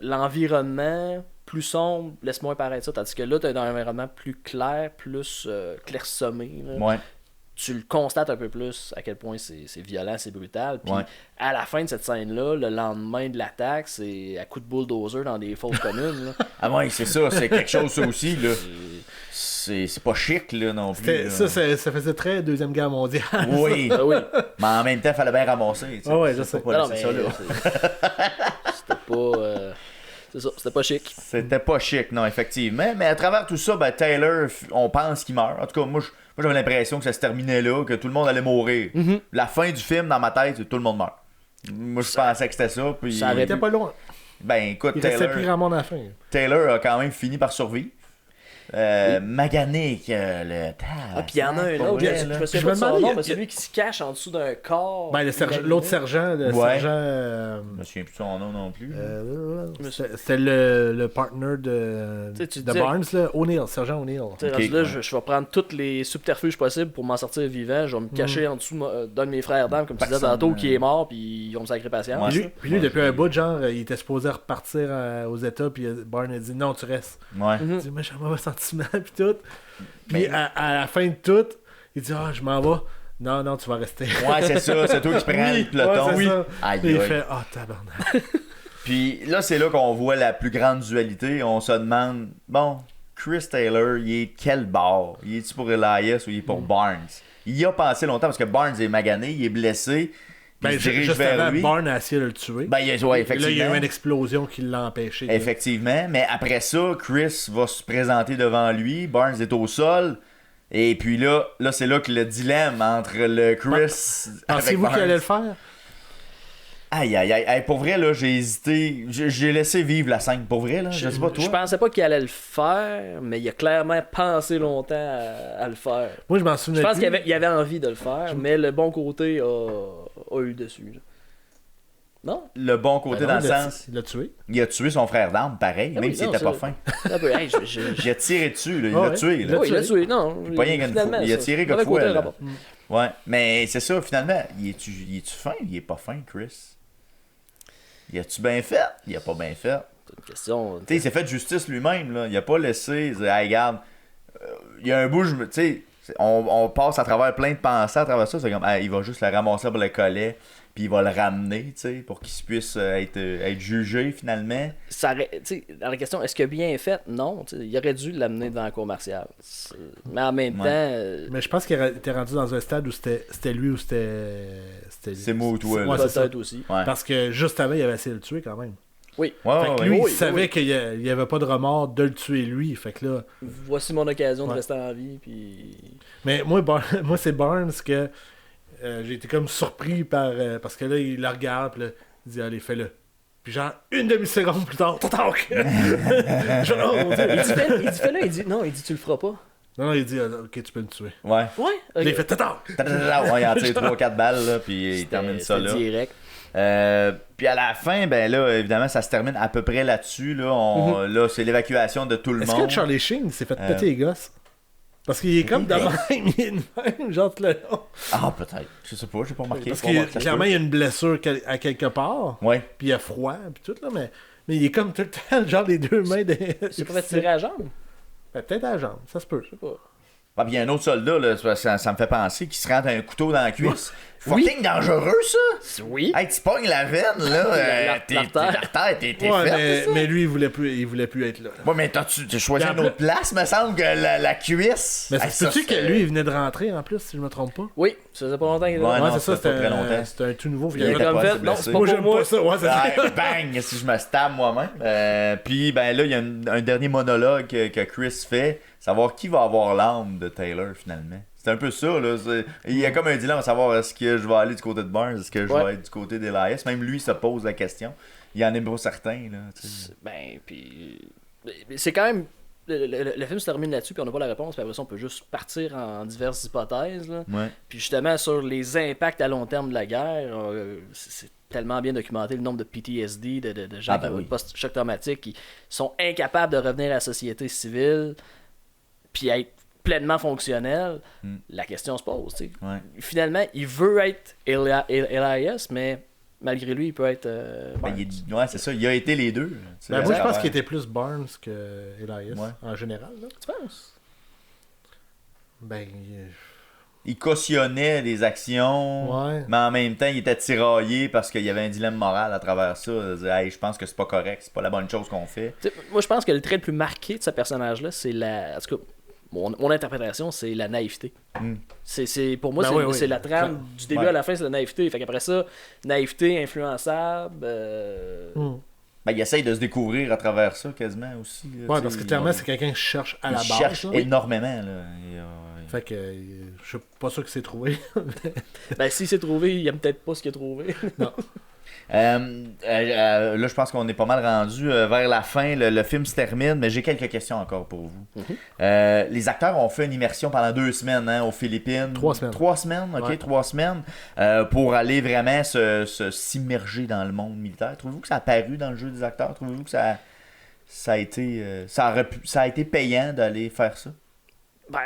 l'environnement plus sombre laisse moins paraître ça. Tandis que là, tu es dans un environnement plus clair, plus clairsemé. Là. Ouais. Tu le constates un peu plus à quel point c'est violent, c'est brutal. Puis à la fin de cette scène-là, le lendemain de l'attaque, c'est à coup de bulldozer dans des fosses communes. Là. Ah ouais, c'est ça, c'est quelque chose ça aussi. Là. C'est pas chic là, non plus. Ça faisait très Deuxième Guerre mondiale. Oui. Mais en même temps, il fallait bien ramasser. Je sais. C'était pas... C'est ça, c'était pas chic. C'était pas chic, non, effectivement. Mais à travers tout ça, Taylor, on pense qu'il meurt. En tout cas, moi j'avais l'impression que ça se terminait là, que tout le monde allait mourir. La fin du film, dans ma tête, tout le monde meurt. Moi, je pensais que c'était ça. Puis... Ça n'était pas loin. Écoute, il restait plus grand monde à la fin. Taylor a quand même fini par survivre. Magané, le puis il y en a un autre, je me souviens pas de son nom, mais celui qui se cache en dessous d'un corps. L'autre sergent, sergent. Je me souviens plus de son nom non plus. C'était le partner de Barnes, là, O'Neill, sergent O'Neill. Là, je vais prendre tous les subterfuges possibles pour m'en sortir vivant. Je vais me cacher en dessous d'un de mes frères d'armes, comme tu disais tantôt, qui est mort, puis ils vont me sacrer patience. Puis lui, depuis un bout, genre, il était supposé repartir aux États, puis Barnes a dit non, tu restes. Il dit, mais j'ai un mauvais sentiment, puis tout. Puis à la fin de tout, il dit, je m'en vais. Non, tu vas rester. Ouais, c'est ça, c'est toi qui prends le peloton. Oui. Il fait, tabarnak. Puis là, c'est là qu'on voit la plus grande dualité. On se demande, Chris Taylor, il est quel bord? Il est-tu pour Elias ou il est pour Barnes? Il y a pensé longtemps parce que Barnes est magané, il est blessé. Il se dirige vers lui. Barnes a essayé de le tuer. Effectivement. Là, il y a eu une explosion qui l'a empêché. Effectivement, mais après ça, Chris va se présenter devant lui. Barnes est au sol. Et puis là c'est là que le dilemme entre le Chris. Pensez-vous qu'il allait le faire? Aïe, pour vrai, là, j'ai hésité. J'ai laissé vivre la scène. Pour vrai, là, je sais pas toi. Je pensais pas qu'il allait le faire, mais il a clairement pensé longtemps à le faire. Moi, je m'en souviens. Je pense qu'il avait envie de le faire, mais le bon côté a eu dessus. Là. Non? Le bon côté dans le sens. Il l'a tué. Il a tué son frère d'armes, pareil, même s'il était pas fin. Il a tiré dessus, là. Il l'a tué. Là. Il l'a tué, non. Pas rien qu'une fois. Il a tiré comme fois. Ouais, mais c'est ça, finalement. Il est-tu fin? Il est pas fin, Chris. Il a-tu bien fait? Il a pas bien fait. C'est une question. Tu sais, il s'est fait justice lui-même, là. Il a pas laissé. Regarde, il y a un bout, tu sais, on passe à travers plein de pensées à travers ça. C'est comme, il va juste le ramasser pour le collet, puis il va le ramener, tu sais, pour qu'il puisse être jugé finalement. Dans la question, est-ce qu'il a bien fait? Non. Il aurait dû l'amener dans la cour martiale. Mais en même temps. Mais je pense qu'il était rendu dans un stade où c'était lui ou c'était. C'est moi ou toi. Ouais, peut-être aussi. Ouais. Parce que juste avant, il avait essayé de le tuer quand même. Oui. Fait que lui, il savait qu'il n'y avait pas de remords de le tuer lui. Fait que là. Voici mon occasion de rester en vie. Puis... Mais moi c'est Barnes que j'ai été comme surpris parce que là, il la regarde, puis là, il dit, allez, fais-le. Puis genre, une demi-seconde plus tard, il dit, fais-le. Il dit, non, il dit, tu le feras pas. Non, il dit, ok, tu peux le tuer. Ouais. Ouais. Puis il fait tata. Ouais, il en tire 3-4 balles, là, puis il termine ça là. Direct. Puis à la fin, ben là, évidemment, ça se termine à peu près là-dessus. Là, là c'est l'évacuation de tout le Est-ce monde. que Charlie Sheen s'est fait péter les gosses? Parce qu'il est comme de même, il est de même, genre tout le long. Ah, peut-être. Je sais pas, j'ai pas remarqué. Parce que clairement, il y a une blessure à quelque part. Ouais. Puis il a froid, puis tout, là, mais il est comme tout le temps, genre les deux mains des. J'ai pas fait tirer à la jambe. Ben, peut-être à la jambe, ça se peut. Je sais pas. Ah, puis il y a un autre soldat, là, ça me fait penser, qui se rentre un couteau dans la cuisse. Fucking dangereux, ça! Oui. Hey, tu pognes la veine, là. L'artère, t'es faite. Mais lui, il voulait plus être là. Ouais, mais t'as choisi une autre place, me semble, que la cuisse. Mais c'est tu que lui, il venait de rentrer en plus, si je me trompe pas? Oui, ça faisait pas longtemps qu'il était Ouais, là. non, c'est ça, ça fait pas très longtemps. c'était un tout nouveau. Il était comme pas fait, assez non, blessé. c'est pas Moi, pour j'aime moi. pas ça. Ouais, c'est ça. Ouais, bang, si je me stab moi-même. Puis ben là, il y a un dernier monologue que Chris fait, savoir qui va avoir l'âme de Taylor finalement. C'est un peu ça, là. Il y a comme un dilemme à savoir est-ce que je vais aller du côté de Barnes, est-ce que je vais être du côté d'Elias. Même lui se pose la question. Il y en est pas certain, là. Ben, puis. C'est quand même. Le film se termine là-dessus, puis on n'a pas la réponse, puis après ça, on peut juste partir en diverses hypothèses. Là. Ouais. Puis justement, sur les impacts à long terme de la guerre, c'est tellement bien documenté le nombre de PTSD, de gens qui ont post-choc traumatique, qui sont incapables de revenir à la société civile, puis être pleinement fonctionnels. La question se pose. Tu sais. Ouais. Finalement, il veut être Elias, mais malgré lui, il peut être. Ouais, c'est ça. Il a été les deux. Ben, moi, je pense qu'il était plus Barnes que Elias, en général. Là. Tu penses? Ben, il cautionnait les actions, mais en même temps, il était tiraillé parce qu'il y avait un dilemme moral à travers ça. Hey, je pense que c'est pas correct, c'est pas la bonne chose qu'on fait. T'sais, moi, je pense que le trait le plus marqué de ce personnage-là, c'est la. En tout cas, mon interprétation, c'est la naïveté. Pour moi, c'est la trame du début à la fin, c'est la naïveté. Fait qu'après ça, naïveté, influençable. Ben, il essaye de se découvrir à travers ça, quasiment aussi. Ouais, parce que clairement, c'est quelqu'un qui cherche à la base. Il cherche énormément. Là. Fait que je suis pas sûr qu'il s'est trouvé. Ben, s'il s'est trouvé, il aime peut-être pas ce qu'il a trouvé. Non. Là, je pense qu'on est pas mal rendu vers la fin. Le film se termine, mais j'ai quelques questions encore pour vous. Les acteurs ont fait une immersion pendant 2 semaines aux Philippines. 3 semaines. 3 semaines, ok, ouais. 3 semaines. Pour aller vraiment s'immerger dans le monde militaire. Trouvez-vous que ça a paru dans le jeu des acteurs? Trouvez-vous que ça a été payant d'aller faire ça? Ben,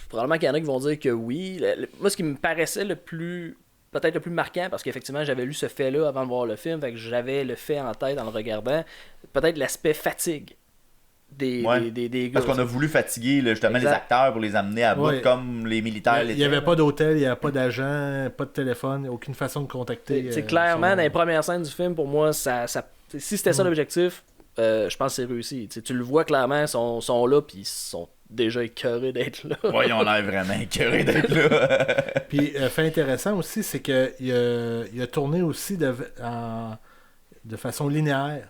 probablement qu'il y en a qui vont dire que oui. Moi, ce qui me paraissait peut-être le plus marquant, parce qu'effectivement, j'avais lu ce fait-là avant de voir le film, fait que j'avais le fait en tête en le regardant, peut-être l'aspect fatigue des gars. Parce qu'on a voulu fatiguer justement les acteurs pour les amener à bout, comme les militaires. Il n'y avait pas d'hôtel, il n'y avait pas d'agent, pas de téléphone, aucune façon de contacter. C'est clairement, dans les premières scènes du film, pour moi, si c'était ça l'objectif, je pense que c'est réussi. Tu le vois clairement, ils sont là, puis ils sont déjà écœurés d'être là. Ouais, ils ont l'air vraiment écœurés d'être là. Puis, fait intéressant aussi, c'est qu'il a tourné aussi de façon linéaire.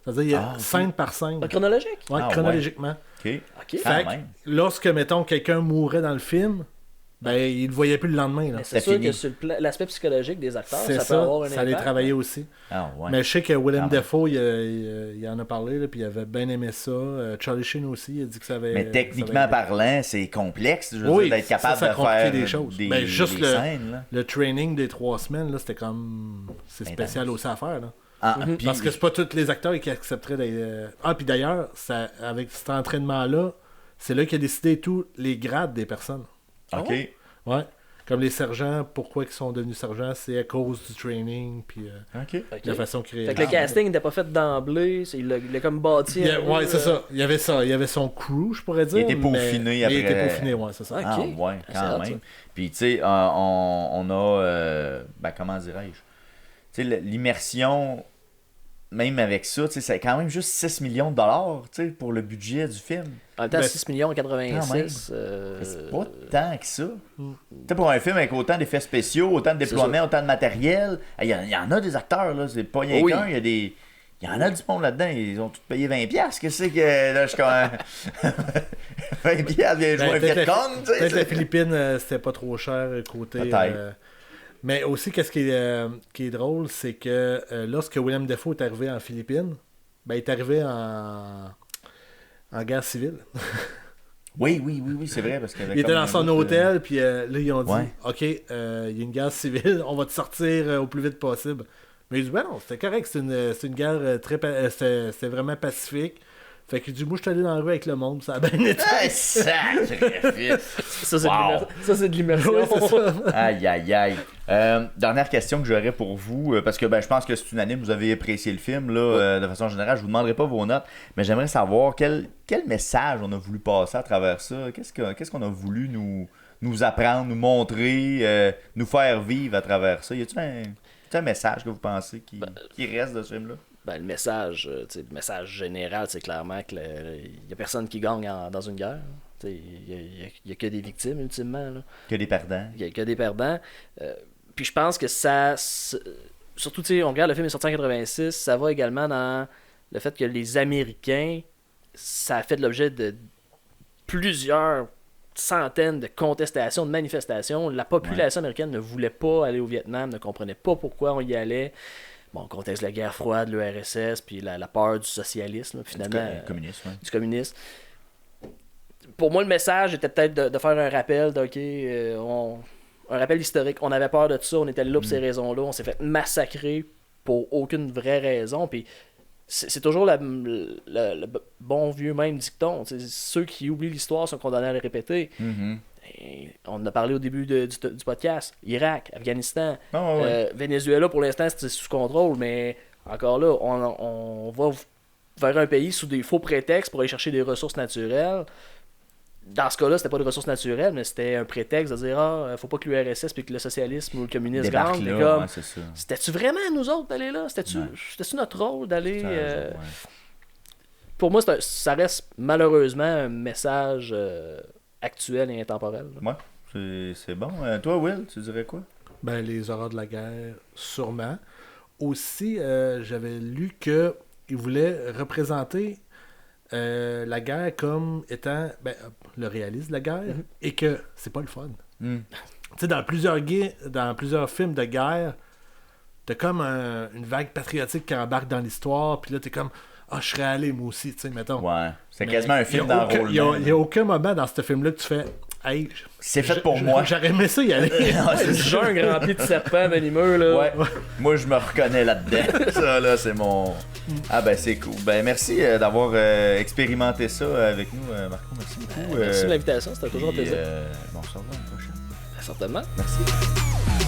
C'est-à-dire, il y a scène par scène. Chronologique? Ouais, chronologiquement. OK. Fait lorsque, mettons, quelqu'un mourait dans le film, ben, il le voyait plus le lendemain. Là. C'est sûr que sur l'aspect psychologique des acteurs, ça peut avoir un impact. Ça allait travailler aussi. Mais je sais que Willem Dafoe, il en a parlé, là, puis il avait bien aimé ça. Charlie Sheen aussi, il a dit que ça avait... Mais techniquement parlant, c'est complexe, je veux dire, d'être capable de faire des choses. Des juste scènes. Là. Le training des 3 semaines, là, c'était comme... C'est spécial aussi à faire, là. Parce que c'est pas tous les acteurs qui accepteraient d'être... puis d'ailleurs, avec cet entraînement-là, c'est là qu'il a décidé tous les grades des personnes. OK. Ouais. Comme les sergents, pourquoi ils sont devenus sergents, c'est à cause du training, puis la façon créée. Fait que le casting n'était pas fait d'emblée, il l'a comme bâti. Ouais, c'est ça. Il y avait son crew, je pourrais dire. Il était peaufiné après. Il était peaufiné, ouais, c'est ça. Ah, ouais, quand même. Puis, tu sais, on a, comment dirais-je, tu sais, l'immersion, même avec ça, tu sais, c'est quand même juste 6 millions de dollars, tu sais, pour le budget du film. En même temps, 6 millions en 86. C'est pas tant que ça. Tu sais, pour un film avec autant d'effets spéciaux, autant de déploiements, autant de matériel, il y en a des acteurs, là, c'est pas rien qu'un, il y en a du monde là-dedans, ils ont tous payé 20$. Qu'est-ce que c'est que là, je suis comme 20$, viens jouer un Vietcong, tu sais. Peut-être les Philippines, c'était pas trop cher côté. Mais aussi, qu'est-ce qui est drôle, c'est que lorsque Willem Dafoe est arrivé en Philippines, ben, il est arrivé en guerre civile. Oui, c'est vrai. Parce il était dans son hôtel, puis là, ils ont dit OK, il y a une guerre civile, on va te sortir au plus vite possible. Mais il dit non, c'était correct, c'est une guerre c'est vraiment pacifique. Fait qu'il dit, moi, je suis allé dans la rue avec le monde, ça a bien été. Ça, c'est de l'immersion. Oui, c'est ça. Aïe. Dernière question que j'aurais pour vous, parce que je pense que c'est unanime, vous avez apprécié le film, là, de façon générale. Je vous demanderai pas vos notes, mais j'aimerais savoir quel message on a voulu passer à travers ça. Qu'est-ce qu'on a voulu nous apprendre, nous montrer, nous faire vivre à travers ça? Y a-t-il un message que vous pensez qui reste de ce film-là? Le message général, c'est clairement qu'il n'y a personne qui gagne dans une guerre. Il n'y a que des victimes, ultimement. Là. Que des perdants. Il n'y a que des perdants. Puis je pense que ça... Surtout, on regarde, le film est sorti en 86, ça va également dans le fait que les Américains, ça a fait l'objet de plusieurs centaines de contestations, de manifestations. La population américaine ne voulait pas aller au Vietnam, ne comprenait pas pourquoi on y allait. Bon, contexte de la guerre froide, l'URSS, puis la peur du socialisme, là, finalement. Du communisme. Pour moi, le message était peut-être de faire un rappel un rappel historique. On avait peur de ça, on était là pour ces raisons-là, on s'est fait massacrer pour aucune vraie raison, puis c'est toujours le bon vieux même dicton. Ceux qui oublient l'histoire sont condamnés à le répéter. On en a parlé au début du podcast. Irak, Afghanistan, Venezuela, pour l'instant, c'est sous contrôle, mais encore là, on va vers un pays sous des faux prétextes pour aller chercher des ressources naturelles. Dans ce cas-là, c'était pas des ressources naturelles, mais c'était un prétexte de dire faut pas que l'URSS puis que le socialisme ou le communisme gagne. C'était-tu vraiment à nous autres d'aller là? C'était-tu notre rôle d'aller... Pour moi, ça reste malheureusement un message... actuel et intemporel. Ouais, c'est bon. Toi, Will, tu dirais quoi? Les horreurs de la guerre, sûrement. Aussi, j'avais lu qu'il voulait représenter la guerre comme étant le réalisme de la guerre et que c'est pas le fun. Tu sais, dans plusieurs films de guerre, t'as comme une vague patriotique qui embarque dans l'histoire, puis là, t'es comme... je serais allé, moi aussi, tu sais, mettons. Ouais, c'est quasiment un film d'enrôlement. Il n'y a aucun moment dans ce film-là que tu fais « Hey, c'est fait pour moi. » J'aurais aimé ça y aller. C'est genre un grand pied de serpent venimeux, là. Ouais. Moi, je me reconnais là-dedans. Ça, là, c'est mon... c'est cool. Merci d'avoir expérimenté ça avec nous, Marco. Merci beaucoup. Merci de l'invitation, c'était toujours un plaisir. On se revoit une prochaine. Certainement. Merci.